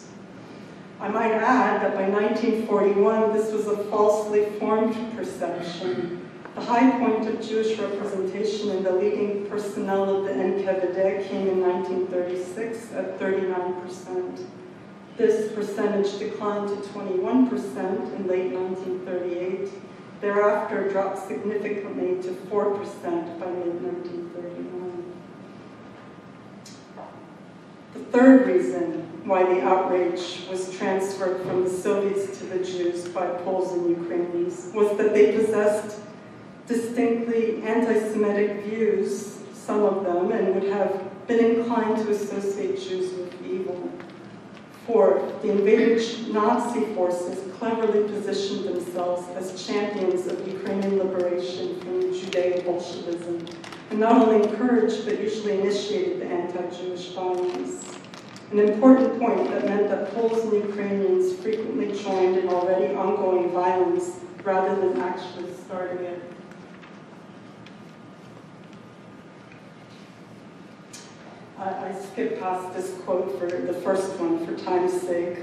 I might add that by 1941, this was a falsely formed perception. The high point of Jewish representation in the leading personnel of the NKVD came in 1936 at 39%. This percentage declined to 21% in late 1938. Thereafter, dropped significantly to 4% by mid-1939. The third reason why the outrage was transferred from the Soviets to the Jews by Poles and Ukrainians was that they possessed distinctly anti-Semitic views, some of them, and would have been inclined to associate Jews with evil. Fourth, the invading Nazi forces cleverly positioned themselves as champions of Ukrainian liberation from Judeo-Bolshevism, and not only encouraged but usually initiated the anti-Jewish violence. An important point that meant that Poles and Ukrainians frequently joined in already ongoing violence rather than actually starting it. I skipped past this quote for the first one for time's sake.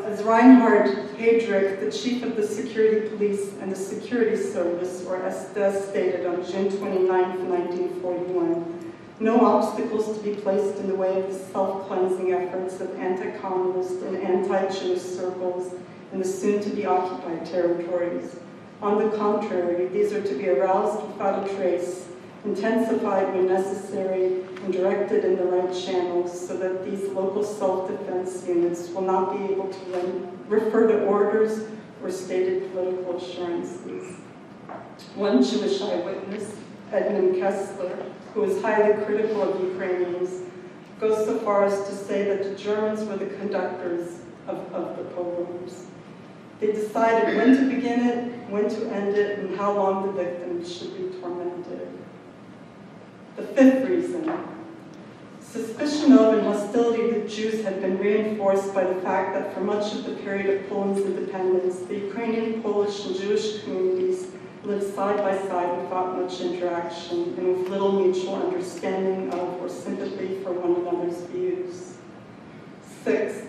As Reinhard Heydrich, the chief of the security police and the security service, or SD, stated on June 29, 1941, no obstacles to be placed in the way of the self-cleansing efforts of anti-communist and anti-Jewish circles in the soon-to-be occupied territories. On the contrary, these are to be aroused without a trace, intensified when necessary, and directed in the right channels so that these local self-defense units will not be able to refer to orders or stated political assurances. One Jewish eyewitness, Edmund Kessler, who is highly critical of Ukrainians, goes so far as to say that the Germans were the conductors of the pogroms. They decided when to begin it, when to end it, and how long the victims should be tormented. The fifth reason, suspicion of and hostility to Jews had been reinforced by the fact that for much of the period of Poland's independence, the Ukrainian, Polish, and Jewish communities lived side by side without much interaction and with little mutual understanding of or sympathy for one another's views. Sixth,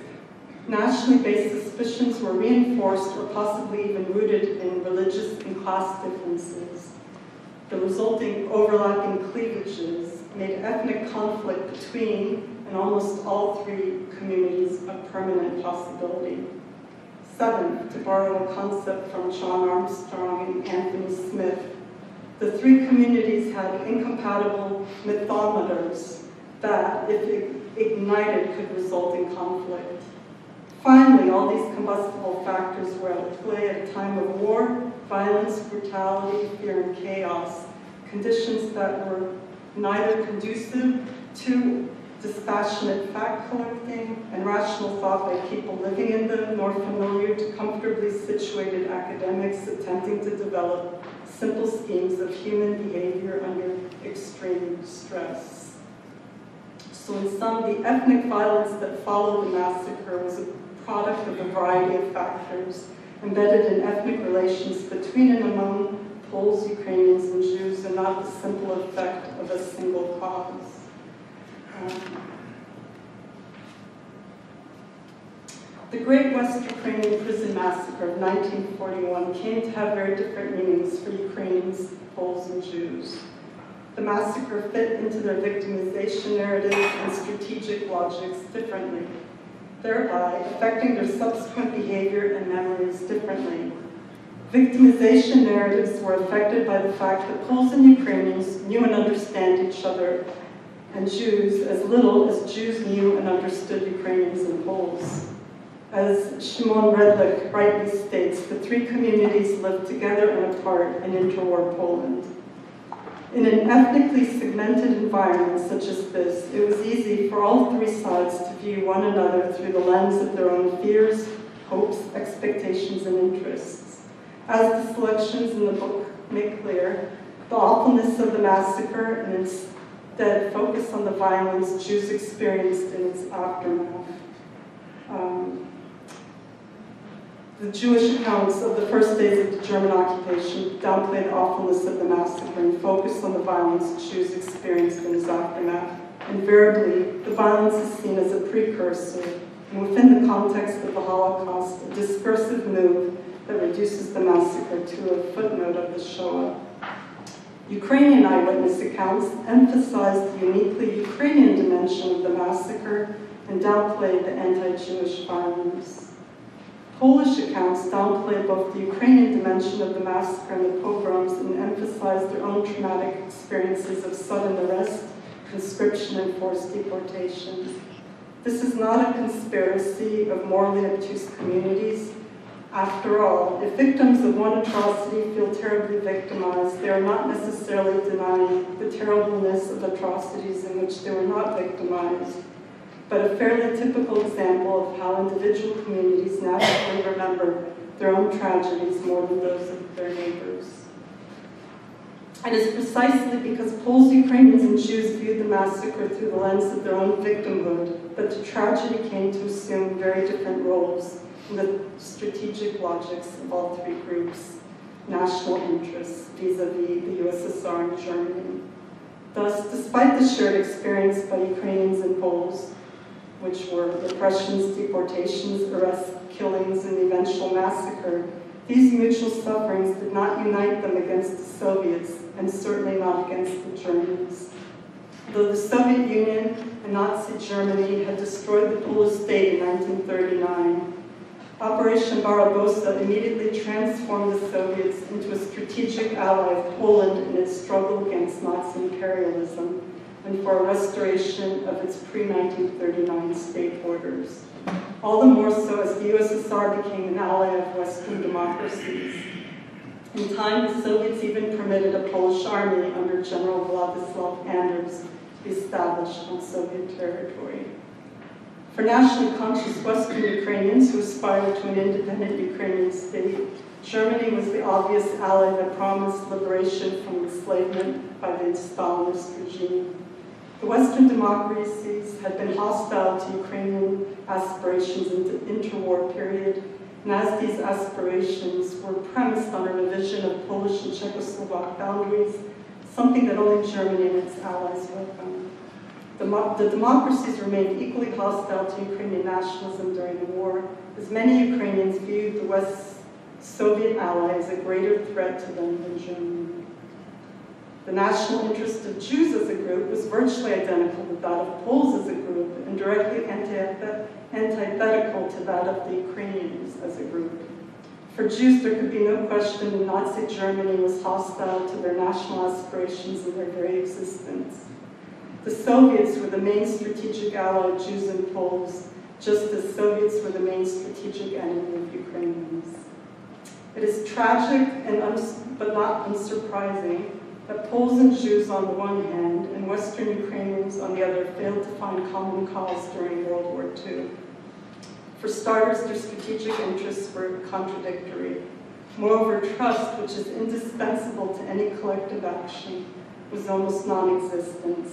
nationally based suspicions were reinforced or possibly even rooted in religious and class differences. The resulting overlapping cleavages made ethnic conflict between and almost all three communities a permanent possibility. Seventh, to borrow a concept from John Armstrong and Anthony Smith, the three communities had incompatible mythometers that, if ignited, could result in conflict. Finally, all these combustible factors were at play at a time of war, violence, brutality, fear, and chaos, conditions that were neither conducive to dispassionate fact-collecting and rational thought by people living in them, nor familiar to comfortably situated academics attempting to develop simple schemes of human behavior under extreme stress. So in sum, the ethnic violence that followed the massacre was a product of a variety of factors embedded in ethnic relations between and among Poles, Ukrainians, and Jews, and not the simple effect of a single cause. The Great West Ukrainian Prison Massacre of 1941 came to have very different meanings for Ukrainians, Poles, and Jews. The massacre fit into their victimization narratives and strategic logics differently, thereby affecting their subsequent behavior and memories differently. Victimization narratives were affected by the fact that Poles and Ukrainians knew and understand each other, and Jews as little as Jews knew and understood Ukrainians and Poles. As Szymon Redlich rightly states, the three communities lived together and apart in interwar Poland. In an ethnically segmented environment such as this, it was easy for all three sides to view one another through the lens of their own fears, hopes, expectations, and interests. As the selections in the book make clear, the awfulness of the massacre and instead focus on the violence Jews experienced in its aftermath. The Jewish accounts of the first days of the German occupation downplay the awfulness of the massacre and focus on the violence Jews experienced in its aftermath. Invariably, the violence is seen as a precursor, and within the context of the Holocaust, a discursive move that reduces the massacre to a footnote of the Shoah. Ukrainian eyewitness accounts emphasize the uniquely Ukrainian dimension of the massacre and downplay the anti-Jewish violence. Polish accounts downplay both the Ukrainian dimension of the massacre and the pogroms and emphasize their own traumatic experiences of sudden arrest, conscription, and forced deportation. This is not a conspiracy of morally obtuse communities. After all, if victims of one atrocity feel terribly victimized, they are not necessarily denying the terribleness of atrocities in which they were not victimized, but a fairly typical example of how individual communities naturally remember their own tragedies more than those of their neighbors. It is precisely because Poles, Ukrainians, and Jews viewed the massacre through the lens of their own victimhood that the tragedy came to assume very different roles in the strategic logics of all three groups, national interests vis-a-vis the USSR and Germany. Thus, despite the shared experience by Ukrainians and Poles, which were repressions, deportations, arrests, killings, and the eventual massacre, these mutual sufferings did not unite them against the Soviets, and certainly not against the Germans. Though the Soviet Union and Nazi Germany had destroyed the Polish state in 1939, Operation Barbarossa immediately transformed the Soviets into a strategic ally of Poland in its struggle against Nazi imperialism and for a restoration of its pre-1939 state borders. All the more so as the USSR became an ally of Western democracies. In time, the Soviets even permitted a Polish army under General Władysław Anders to be established on Soviet territory. For nationally conscious Western Ukrainians who aspired to an independent Ukrainian state, Germany was the obvious ally that promised liberation from enslavement by the Stalinist regime. The Western democracies had been hostile to Ukrainian aspirations in the interwar period, and as these aspirations were premised on a revision of Polish and Czechoslovak boundaries, something that only Germany and its allies welcomed. The democracies remained equally hostile to Ukrainian nationalism during the war, as many Ukrainians viewed the West Soviet ally as a greater threat to them than Germany. The national interest of Jews as a group was virtually identical to that of Poles as a group and directly antithetical to that of the Ukrainians as a group. For Jews, there could be no question that Nazi Germany was hostile to their national aspirations and their very existence. The Soviets were the main strategic ally of Jews and Poles, just as Soviets were the main strategic enemy of Ukrainians. It is tragic but not unsurprising that Poles and Jews on the one hand and Western Ukrainians on the other failed to find common cause during World War II. For starters, their strategic interests were contradictory. Moreover, trust, which is indispensable to any collective action, was almost non-existent.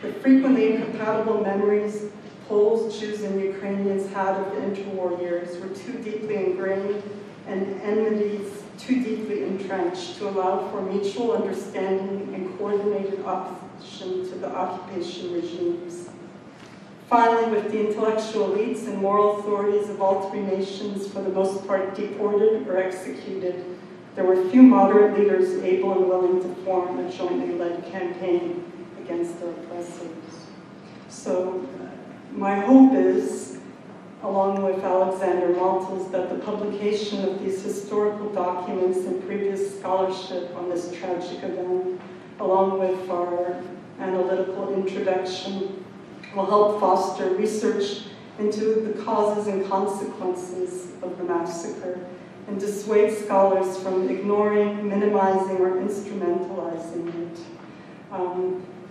The frequently incompatible memories Poles, Jews, and Ukrainians had of the interwar years were too deeply ingrained and enmities too deeply entrenched to allow for mutual understanding and coordinated opposition to the occupation regimes. Finally, with the intellectual elites and moral authorities of all three nations for the most part deported or executed, there were few moderate leaders able and willing to form a jointly led campaign against their oppressors. So my hope is, along with Alexander Malta's, that the publication of these historical documents and previous scholarship on this tragic event, along with our analytical introduction, will help foster research into the causes and consequences of the massacre and dissuade scholars from ignoring, minimizing, or instrumentalizing it.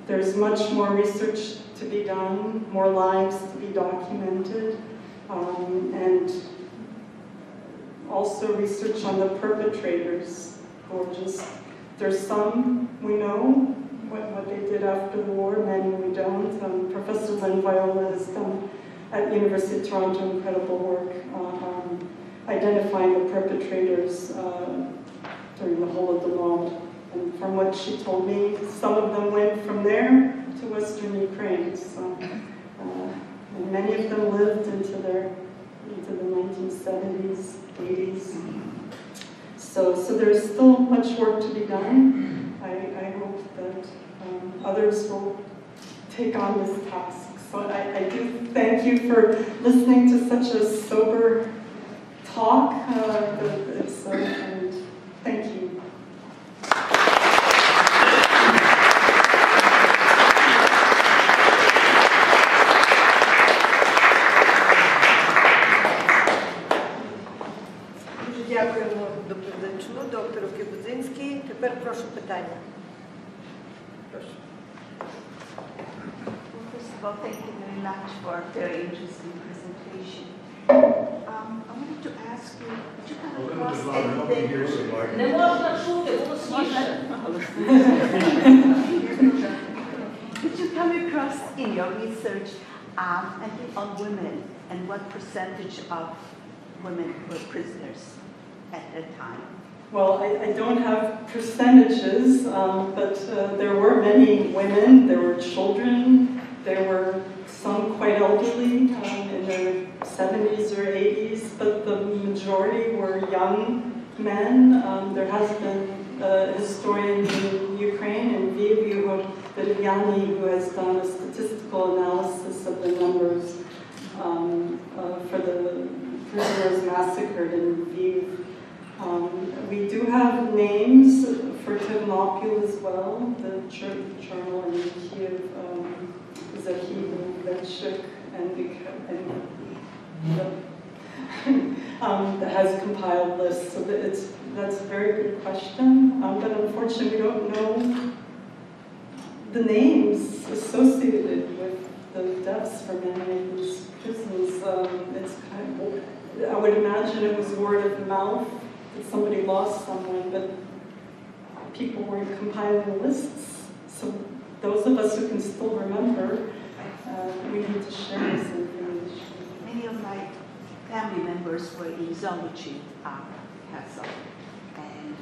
There's much more research to be done, more lives to be documented, and also research on the perpetrators, there's some we know what they did after the war, many we don't. Professor Lynn Viola has done at the University of Toronto incredible work on identifying the perpetrators during the Holodomor. And from what she told me, some of them went from there to Western Ukraine. So, and many of them lived into the 1970s, 80s. So there's still much work to be done. I hope that others will take on this task. So I do thank you for listening to such a sober talk. And thank you. Дякуємо доповідачу, доктору Кіебузинській. Тепер прошу питання. Прошу. First of all, thank you very much for a very interesting presentation. I wanted to ask you, did you come across anything? Не можна чути, голосніше. Did you come across in your research anything on women and what percentage of women were prisoners at that time? Well, I don't have percentages, but there were many women, there were children, there were some quite elderly in their 70s or 80s, but the majority were young men. There has been a historian in Ukraine, in Lviv, who has done a statistical analysis of the numbers for the prisoners massacred in Lviv. We do have names for Ternopil as well, the journal in Kiev, Zahiv, Venchuk, that has compiled lists. So that's a very good question, but unfortunately we don't know the names associated with the deaths for many of these prisons. It's kind of, I would imagine it was word of mouth that somebody lost someone, but people weren't compiling lists. So those of us who can still remember, we need to share this information. Many of my family members were in Zolochi Castle, and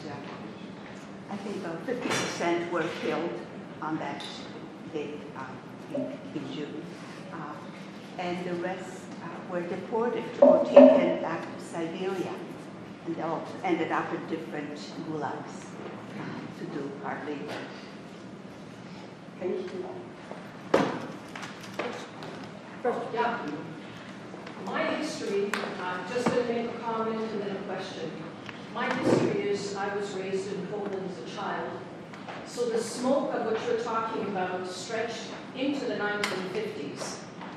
I think about 50% were killed on that day in June, and the rest were deported or taken back to Siberia, and they all ended up in different gulags to do partly Thank you. Yeah. My history, just going to make a comment and then a question. My history is I was raised in Poland as a child. So the smoke of what you're talking about stretched into the 1950s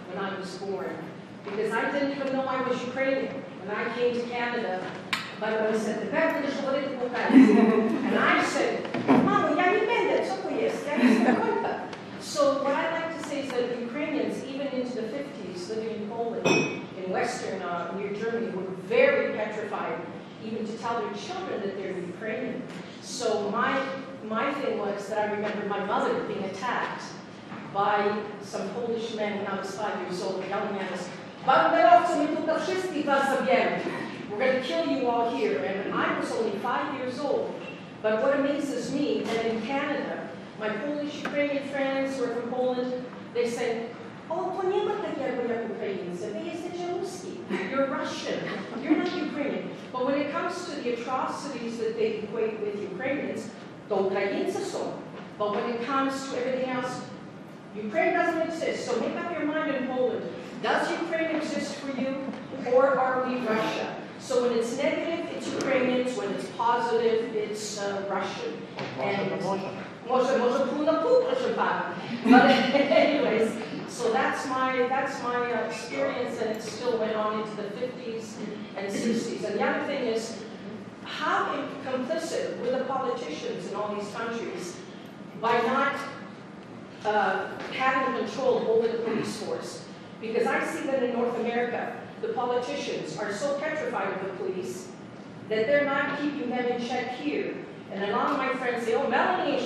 when I was born. Because I didn't even know I was Ukrainian. When I came to Canada, my mother said, and I said, Mama, я не będę, co to jest? Я не знаю. So what I like to say is that Ukrainians, even into the 50s, living in Poland, in Western, near Germany, were very petrified even to tell their children that they're Ukrainian. So my thing was that I remember my mother being attacked by some Polish men when I was 5 years old, yelling at us, we're going to kill you all here. And I was only 5 years old. But what amazes me, that in Canada, my Polish Ukrainian friends who are from Poland, they say, oh, to nie ma takiego jak Ukraińcy, wy jesteście Ruski, you're Russian, you're not Ukrainian. But when it comes to the atrocities that they equate with Ukrainians, to Ukraińcy są. But when it comes to everything else, Ukraine doesn't exist. So make up your mind in Poland. Does Ukraine exist for you, or are we Russia? So when it's negative, it's Ukrainians. When it's positive, it's Russian. And może pół na pół, proszę pana. But anyways, so that's my experience, and it still went on into the 50s and 60s. And the other thing is, how complicit were the politicians in all these countries by not having control over the police force? Because I see that in North America, the politicians are so petrified of the police that they're not keeping them in check here. And a lot of my friends say, oh, Melanie,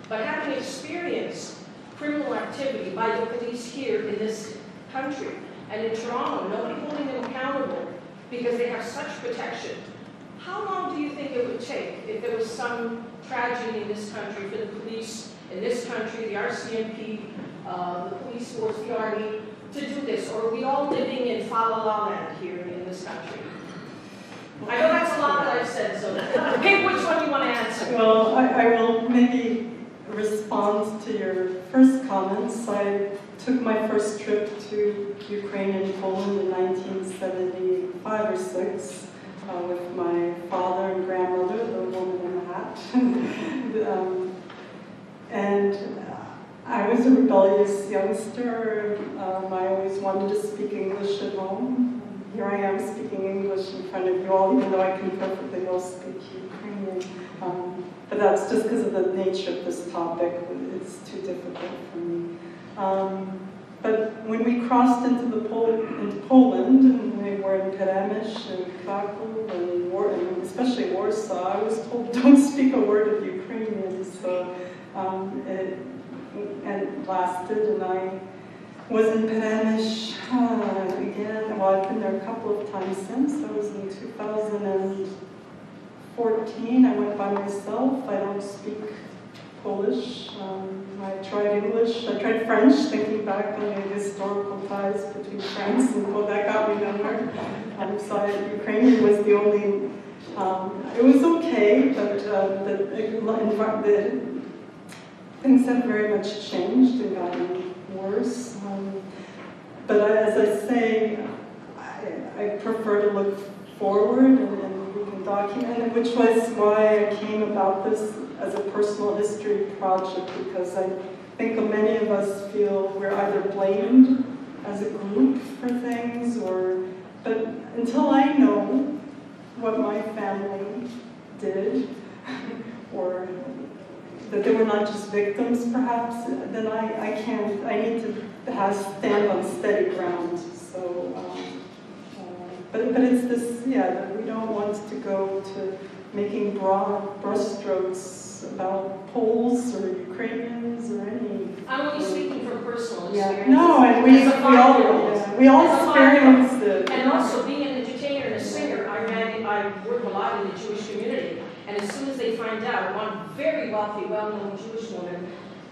but having experienced criminal activity by the police here in this country, and in Toronto, nobody holding them accountable because they have such protection. How long do you think it would take if there was some tragedy in this country for the police in this country, the RCMP, the police force, the army, to do this? Or are we all living in fa-la-la land here in this country? I know that's a lot that I've said, so pick which one you want to answer. Well, I will maybe respond to your first comments. I took my first trip to Ukraine and Poland in 1975 or 6 with my father and grandmother, the woman in the hat. And I was a rebellious youngster. I always wanted to speak English at home. Here I am speaking English in front of you all, even though I can perfectly well speak Ukrainian. But that's just because of the nature of this topic. It's too difficult for me. But when we crossed into Poland, and we were in Przemyśl and Krakow, and especially Warsaw, I was told, don't speak a word of Ukrainian. So it lasted, and I was in Przemyśl again. Well, I've been there a couple of times since. I was in 2014. I went by myself. I don't speak Polish. I tried English. I tried French, thinking back on the historical ties between France and Poland. That got me nowhere. So Ukrainian was the only. It was okay, but the things have very much changed and gotten worse. But as I say, I prefer to look forward and we can document it, which was why I came about this as a personal history project, because I think many of us feel we're either blamed as a group for things, but until I know what my family did, or that they were not just victims, perhaps, then I need to stand on steady ground. So, but it's this, that we don't want to go to making broad brushstrokes about Poles or Ukrainians or any. I'm only speaking from personal experience. No, and we all experienced it. And also, being an entertainer and a singer, I work a lot in the Jewish community. And as soon as they find out, one very wealthy, well-known Jewish woman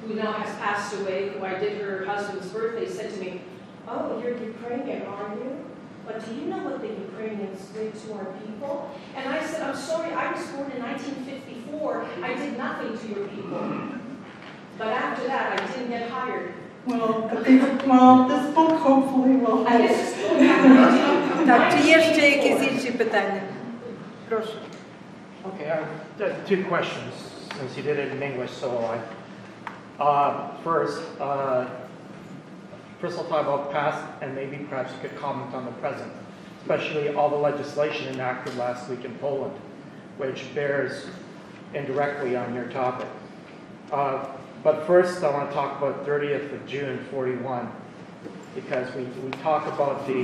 who now has passed away, who I did her husband's birthday, said to me, oh, you're Ukrainian, are you? But do you know what the Ukrainians did to our people? And I said, I'm sorry, I I was born in 1954, I did nothing to your people. But after that, I didn't get hired. Well, this book hopefully will I help. guess it's still happening. Так, чи є ще якісь інші питання? Прошу. Okay, I have two questions, since you did it in English, so first I'll talk about past, and maybe perhaps you could comment on the present, especially all the legislation enacted last week in Poland, which bears indirectly on your topic. But first, I want to talk about 30th of June, 41, because we talk about the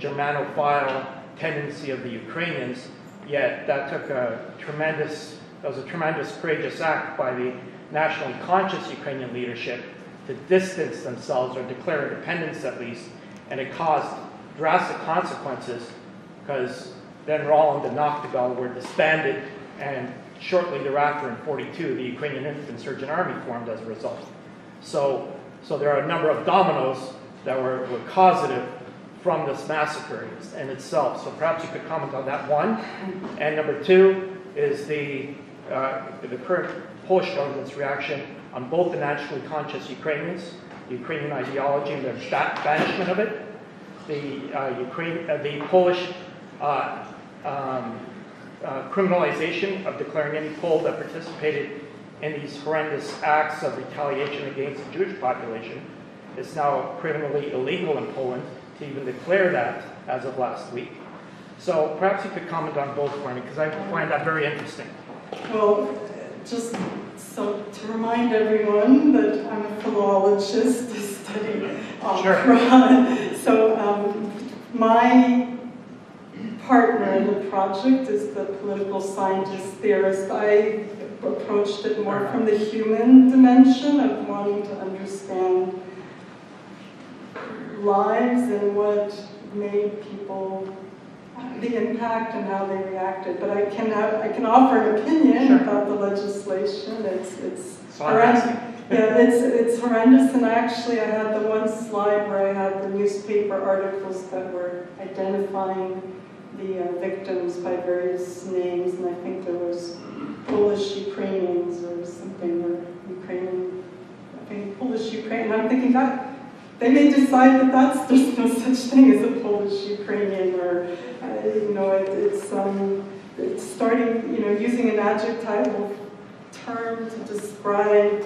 Germanophile tendency of the Ukrainians, yet that was a tremendous courageous act by the nationally conscious Ukrainian leadership to distance themselves or declare independence at least, and it caused drastic consequences because then Roland and Noctegal were disbanded, and shortly thereafter in 42 the Ukrainian Insurgent Army formed as a result. So there are a number of dominoes that were causative from this massacre in itself. So perhaps you could comment on that one. And number two is the current Polish government's reaction on both the nationally conscious Ukrainians, the Ukrainian ideology and their banishment of it, the Polish criminalization of declaring any Pole that participated in these horrendous acts of retaliation against the Jewish population. It's now criminally illegal in Poland to even declare that as of last week. So perhaps you could comment on both for me, because I find that very interesting. Well, just so to remind everyone that I'm a philologist, I study Quran. So my partner in the project is the political scientist theorist. I approached it more from the human dimension of wanting to understand lives and what made people, the impact and how they reacted. But I can offer an opinion about the legislation. It's horrendous. Yeah, it's horrendous. And actually, I had the one slide where I had the newspaper articles that were identifying the victims by various names, and I think there was Polish Ukrainians or something, or Ukrainian, I think Polish Ukrainian. I'm thinking that they may decide that there's no such thing as a Polish Ukrainian, or it's starting, using an adjectival term to describe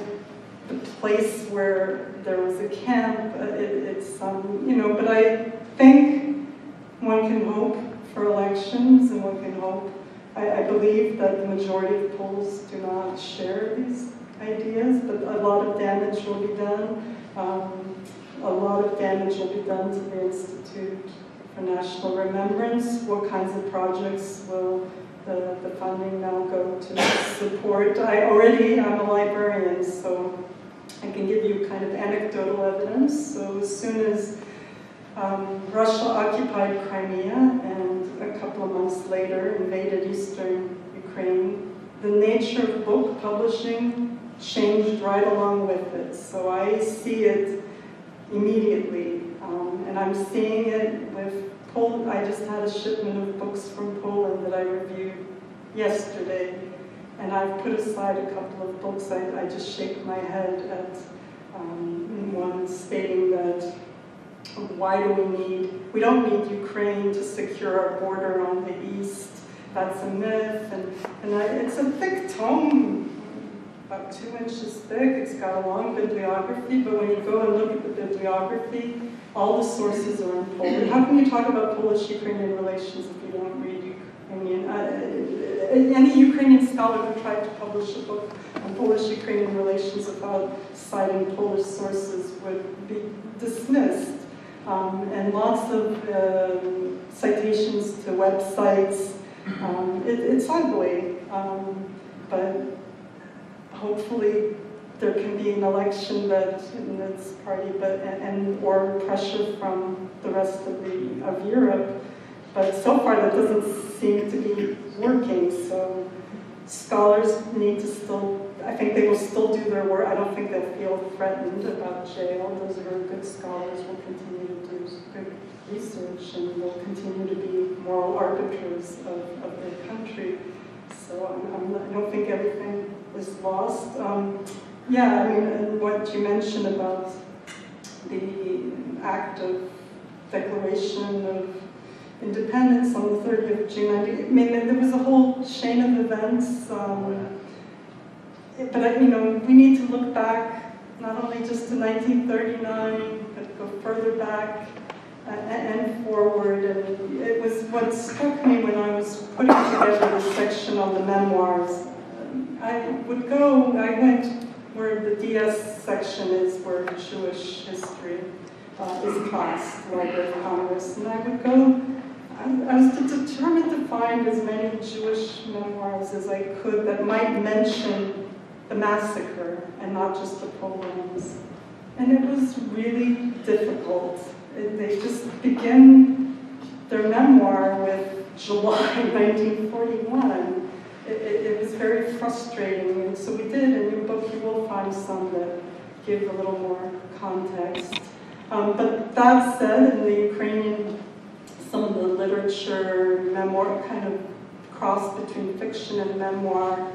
the place where there was a camp. But I think one can hope for elections, and one can hope. I believe that the majority of Poles do not share these ideas, but a lot of damage will be done. A lot of damage will be done to the Institute for National Remembrance. What kinds of projects will the funding now go to support? I already am a librarian, so I can give you kind of anecdotal evidence. So as soon as Russia occupied Crimea and a couple of months later invaded eastern Ukraine, the nature of book publishing changed right along with it. So I see it immediately, and I'm seeing it with Poland. I just had a shipment of books from Poland that I reviewed yesterday, and I've put aside a couple of books. I just shake my head at one stating that why do we don't need Ukraine to secure our border on the east. That's a myth, and it's a thick tome, about 2 inches thick. It's got a long bibliography, but when you go and look at the bibliography, all the sources are in Polish. How can you talk about Polish-Ukrainian relations if you don't read Ukrainian? Any Ukrainian scholar who tried to publish a book on Polish-Ukrainian relations without citing Polish sources would be dismissed. And lots of citations to websites. It's ugly, but hopefully there can be an election in this party, or pressure from the rest of Europe. But so far that doesn't seem to be working. So scholars need to still, I think they will still do their work. I don't think they'll feel threatened about jail. Those are very good scholars, will continue to do good research, and will continue to be moral arbiters of their country. I don't think everything is lost. Yeah, I mean, and what you mentioned about the act of Declaration of Independence on the 30th of June. I mean, there was a whole chain of events. But, you know, we need to look back not only just to 1939, but go further back and forward. And it was what struck me when I was putting together the section on the memoirs. I went where the DS section is, where Jewish history is classed, Library of Congress, and I would go. I was determined to find as many Jewish memoirs as I could that might mention the massacre and not just the pogroms. And it was really difficult. They just begin their memoir with July 1941. It was very frustrating, and so we did. In your book, you will find some that give a little more context. But that said, in the Ukrainian, some of the literature, memoir, kind of cross between fiction and memoir,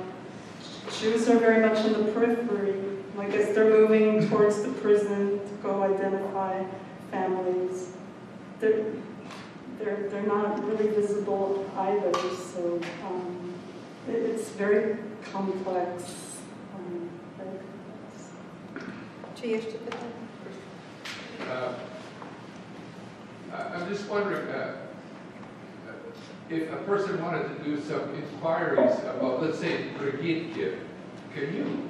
Jews are very much in the periphery. Like as they're moving towards the prison to go identify families, they're not really visible either. So it's very complex. Czy jeszcze pytania? I'm just wondering if a person wanted to do some inquiries about, let's say, Brigitke, can you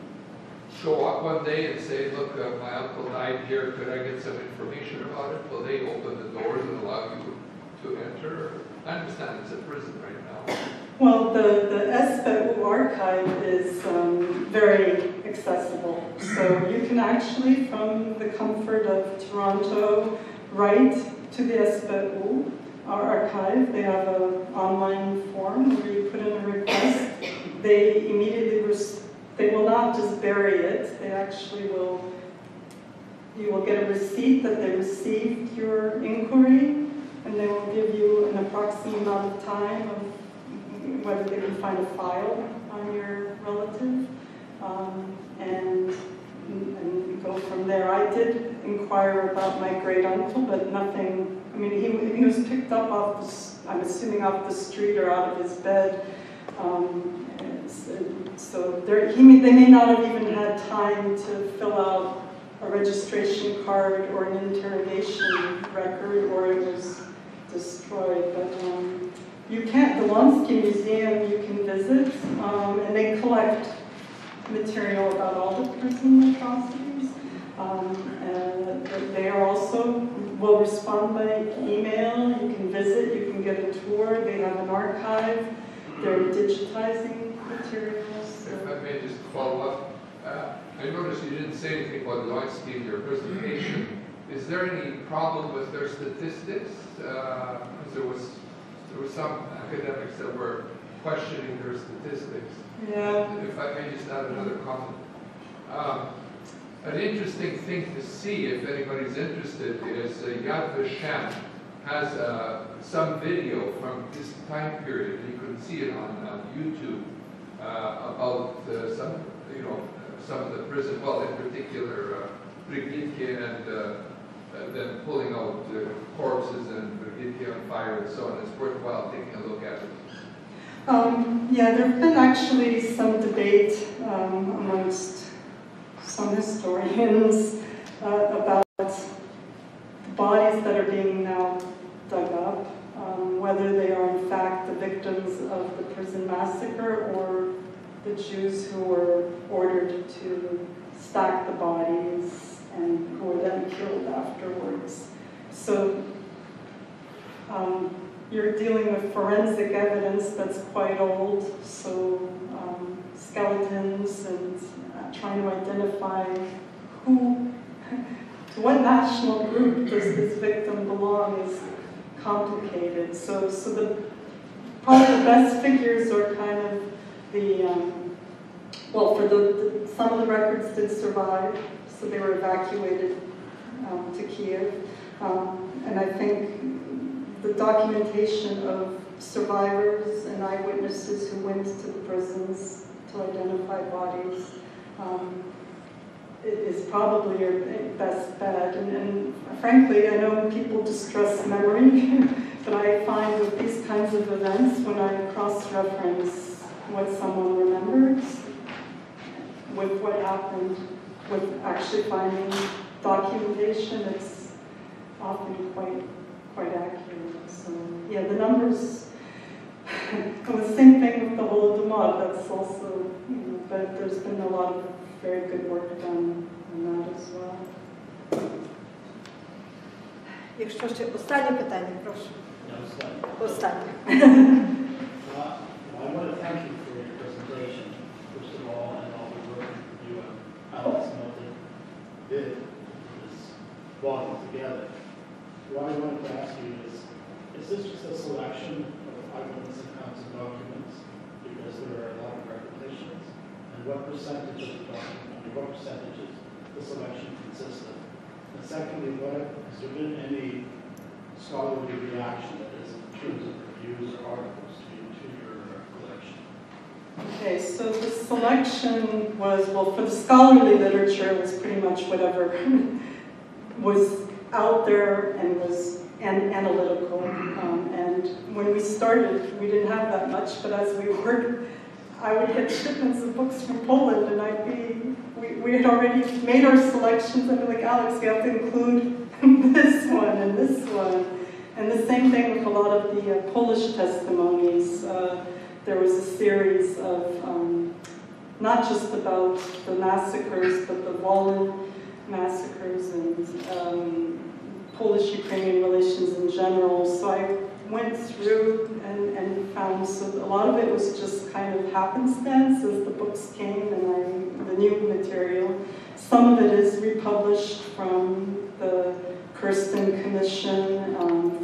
show up one day and say, look, my uncle died here, could I get some information about it? Will they open the doors and allow you to enter? I understand it's a prison right now. Well, the SBU archive is very accessible. So you can actually, from the comfort of Toronto, write to the SBU, our archive. They have an online form where you put in a request. They immediately, they will not just bury it. They actually will, you will get a receipt that they received your inquiry, and they will give you an approximate amount of time of whether they can find a file on your relative, and go from there. I did inquire about my great uncle, but nothing. I mean, he was picked up off the, I'm assuming off the street or out of his bed. So they may not have even had time to fill out a registration card or an interrogation record, or it was destroyed. But you can't, the Lonsky Museum you can visit, and they collect material about all the prison atrocities. They are also will respond by email. You can visit, you can get a tour. They have an archive. They're digitizing materials. If I may just follow up, I noticed you didn't say anything about Lonsky in your presentation. Is there any problem with their statistics? Because there were some academics that were questioning their statistics. Yeah. If I may just add another comment. An interesting thing to see, if anybody's interested, is Yad Vashem has some video from this time period. You can see it on YouTube about some of the prison, well, in particular, Brigitke and them pulling out corpses and Brigitke on fire and so on. It's worthwhile taking a look at it. Yeah, there have been actually some debate amongst some historians about the bodies that are being now dug up, whether they are in fact the victims of the prison massacre or the Jews who were ordered to stack the bodies and who were then killed afterwards. So you're dealing with forensic evidence that's quite old, so skeletons and trying to identify to what national group does this victim belong is complicated. So probably the best figures are kind of some of the records did survive, so they were evacuated to Kiev, and I think the documentation of survivors and eyewitnesses who went to the prisons to identify bodies. It is probably your best bet. And frankly, I know people distrust memory, but I find with these kinds of events, when I cross-reference what someone remembers with what happened, with actually finding documentation, it's often quite accurate. So yeah, the numbers, and the same thing with the Holodomor, that's also, but there's been a lot of very good work done on that as well. Якщо ще останнє питання, прошу. Останнє. I want to thank you for your presentation, first of all, and all the work you and Alex Melton did this volume together. What I wanted to ask you is this just a selection of eyewitness accounts and documents? Because there are a lot of repetitions. And what percentage of the document, what percentage is the selection consist of? And secondly, has there been any scholarly reaction, that is, in terms of reviews or articles to your collection? Okay, so the selection was, well, for the scholarly literature, it was pretty much whatever was out there and was analytical. And when we started, we didn't have that much, but as we worked, I would get shipments of books from Poland, and we had already made our selections. I'd be like, Alex, we have to include this one and this one. And the same thing with a lot of the Polish testimonies. There was a series of, not just about the massacres, but the Wola massacres and Polish-Ukrainian relations in general. So I went through and found, so a lot of it was just kind of happenstance as the books came and the new material. Some of it is republished from the Kirsten Commission,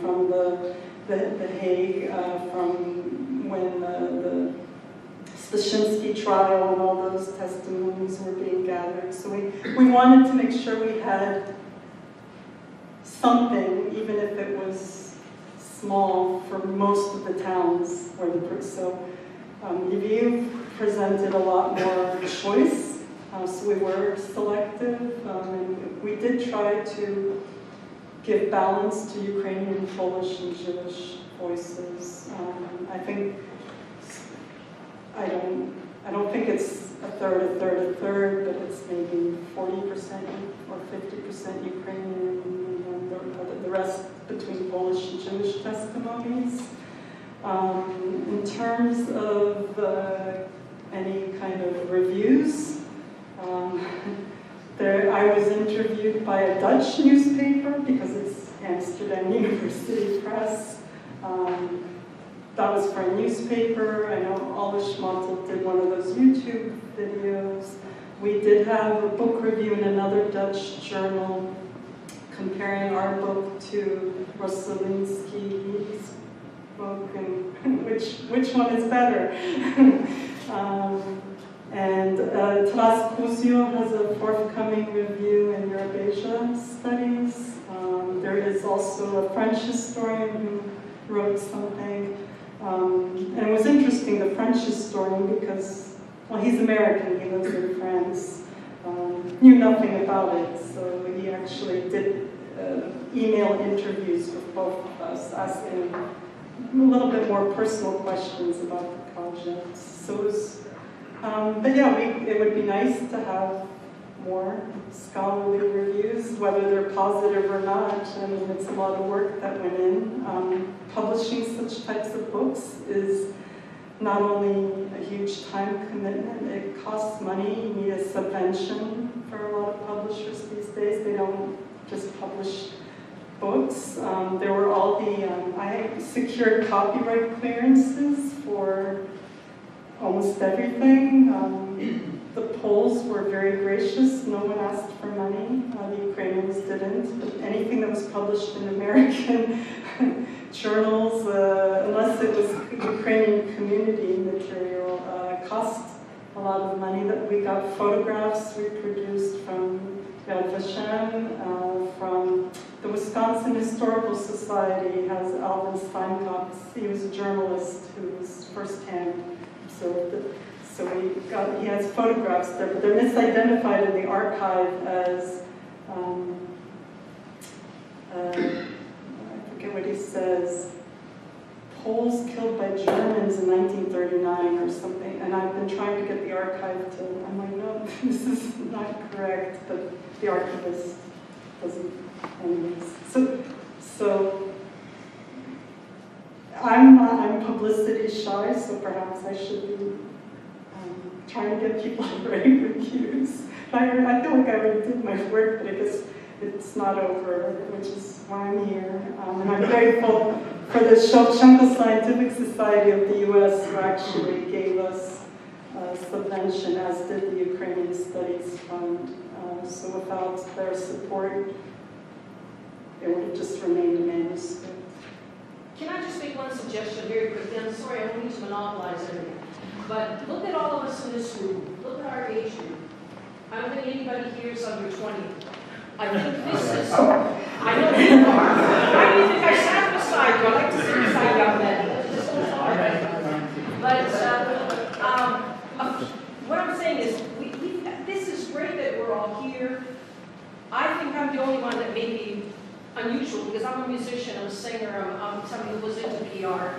from the Hague, from when the Stashinsky trial and all those testimonies were being gathered. So we wanted to make sure we had something, even if it was small, for most of the towns where so Lviv presented a lot more choice, so we were selective, and we did try to give balance to Ukrainian, Polish, and Jewish voices. I don't think it's a third, but it's maybe 40% or 50% Ukrainian, and the rest between Polish and Jewish testimonies. In terms of any kind of reviews, I was interviewed by a Dutch newspaper because it's Amsterdam University Press. That was for a newspaper. I know Oliver Schmontel did one of those YouTube videos. We did have a book review in another Dutch journal comparing our book to Rosolinsky's book, and which one is better? And Taras Kuzio has a forthcoming review in Eurasia Studies. There is also a French historian who wrote something. And it was interesting, the French historian, because, well, he's American, he lives in France, knew nothing about it, so he actually did email interviews with both of us, asking a little bit more personal questions about the project. So it was, but yeah, it would be nice to have more scholarly reviews, whether they're positive or not. I mean, it's a lot of work that went in. Publishing such types of books is not only a huge time commitment, it costs money. You need a subvention for a lot of publishers these days. They don't just publish books. There were all the, I secured copyright clearances for almost everything. The Poles were very gracious. No one asked for money. The Ukrainians didn't. But anything that was published in American journals, unless it was Ukrainian community material, cost a lot of money. That we got photographs reproduced from Yad Vashem, from the The Wisconsin Historical Society has Alvin Steinkopf. He was a journalist who was firsthand observed it. So he has photographs there, but they're misidentified in the archive as, I forget what he says, Poles killed by Germans in 1939 or something. And I've been trying to get the archive to, I'm like, no, this is not correct, but the archivist doesn't, anyways. So I'm publicity shy, so perhaps I should be trying to get people to write reviews. I feel like I already did my work, but I guess it's not over, which is why I'm here. And I'm grateful for the Shevchenko Scientific Society of the U.S. who actually gave us a subvention, as did the Ukrainian Studies Fund. So without their support, it would have just remained a manuscript. Can I just make one suggestion very quickly? I'm sorry, I don't mean to monopolize everything. But look at all of us in this room. Look at our age group. I don't think anybody here is under 20. I think this is, I know you are. Why do you think I sat beside you? I like to sit beside young men. But what I'm saying is, this is great that we're all here. I think I'm the only one that may be unusual because I'm a musician, I'm a singer, I'm somebody who was into PR.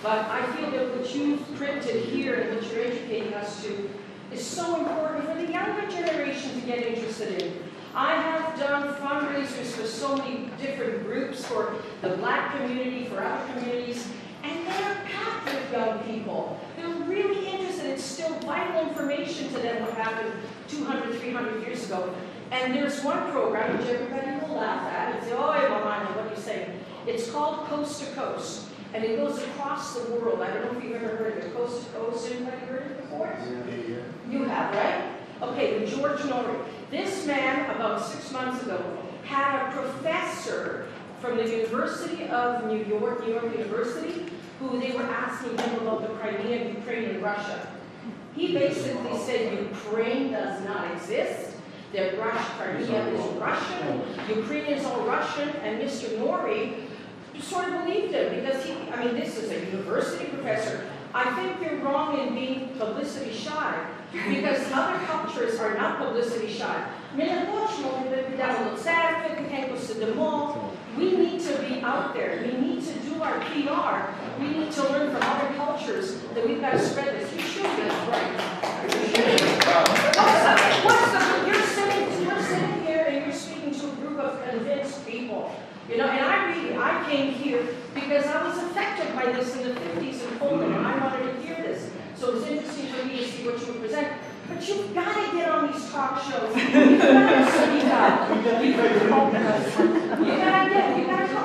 But I feel that what you've printed here and what you're educating us to is so important for the younger generation to get interested in. I have done fundraisers for so many different groups, for the Black community, for other communities, and they're packed with young people. They're really interested. It's still vital information to them what happened 200, 300 years ago. And there's one program which everybody will laugh at and say, oh, Mamanya, what are you saying? It's called Coast to Coast. And it goes across the world. I don't know if you've ever heard of it. Coast to Coast. Anybody heard of it before? Yeah. You have, right? Okay, with George Norrie. This man, about 6 months ago, had a professor from the University of New York University, who they were asking him about the Crimea, Ukraine, and Russia. He basically said Ukraine does not exist. The Crimea is Russian, Ukrainians are Russian, and Mr. Norrie sort of believed him because this is a university professor. I think you're wrong in being publicity shy because other cultures are not publicity shy. We need to be out there. We need to do our PR. We need to learn from other cultures that we've got to spread this. You should be right. You're sitting here and you're speaking to a group of convinced people. You know, and I came here because I was affected by this in the 50s in Poland, and I wanted to hear this. So it was interesting for me to see what you would present. But you've got to get on these talk shows. You've got to speak up. You've got to call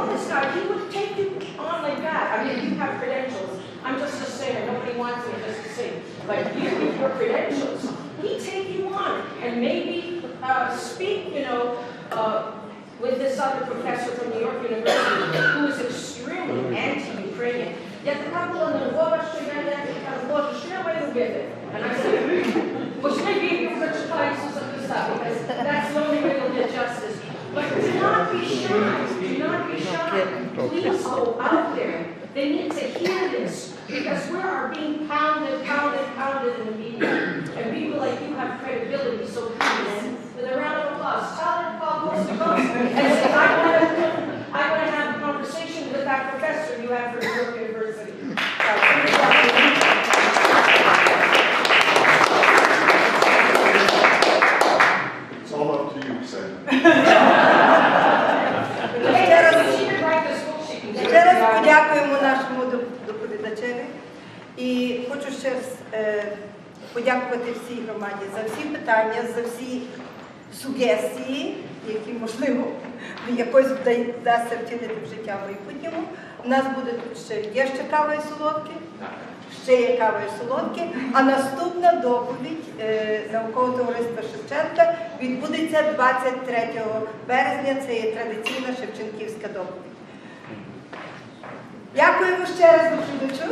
this guy. He would take you on like that. I mean, you have credentials. I'm just a singer. Nobody wants me just to sing. But you, with your credentials, he'd take you on and maybe speak, with this other professor from New York University who is extremely anti-Ukrainian. Yet the couple on the wall, and I said, well, maybe you rich places of this stuff, because that's the only way you'll get justice. But do not be shy. Do not be shy. Please go out there. They need to hear this, because we are being pounded in the media. And people like you have credibility, so please, with a round of applause, tell them call Coast to Coast and say, I want to have a conversation with that professor you have from New York University. It's all up to you, Ksenia. Ще раз подякуємо нашому доповідачеві і хочу ще раз подякувати всій громаді за всі питання, за всі сугестії, які, можливо, якось вдасться втілити в життя в майбутньому. У нас буде тут ще кава і солодке, ще є кава і солодке, а наступна доповідь Наукового товариства Шевченка відбудеться 23 березня, це є традиційна шевченківська доповідь. Дякуємо ще раз доповідачу.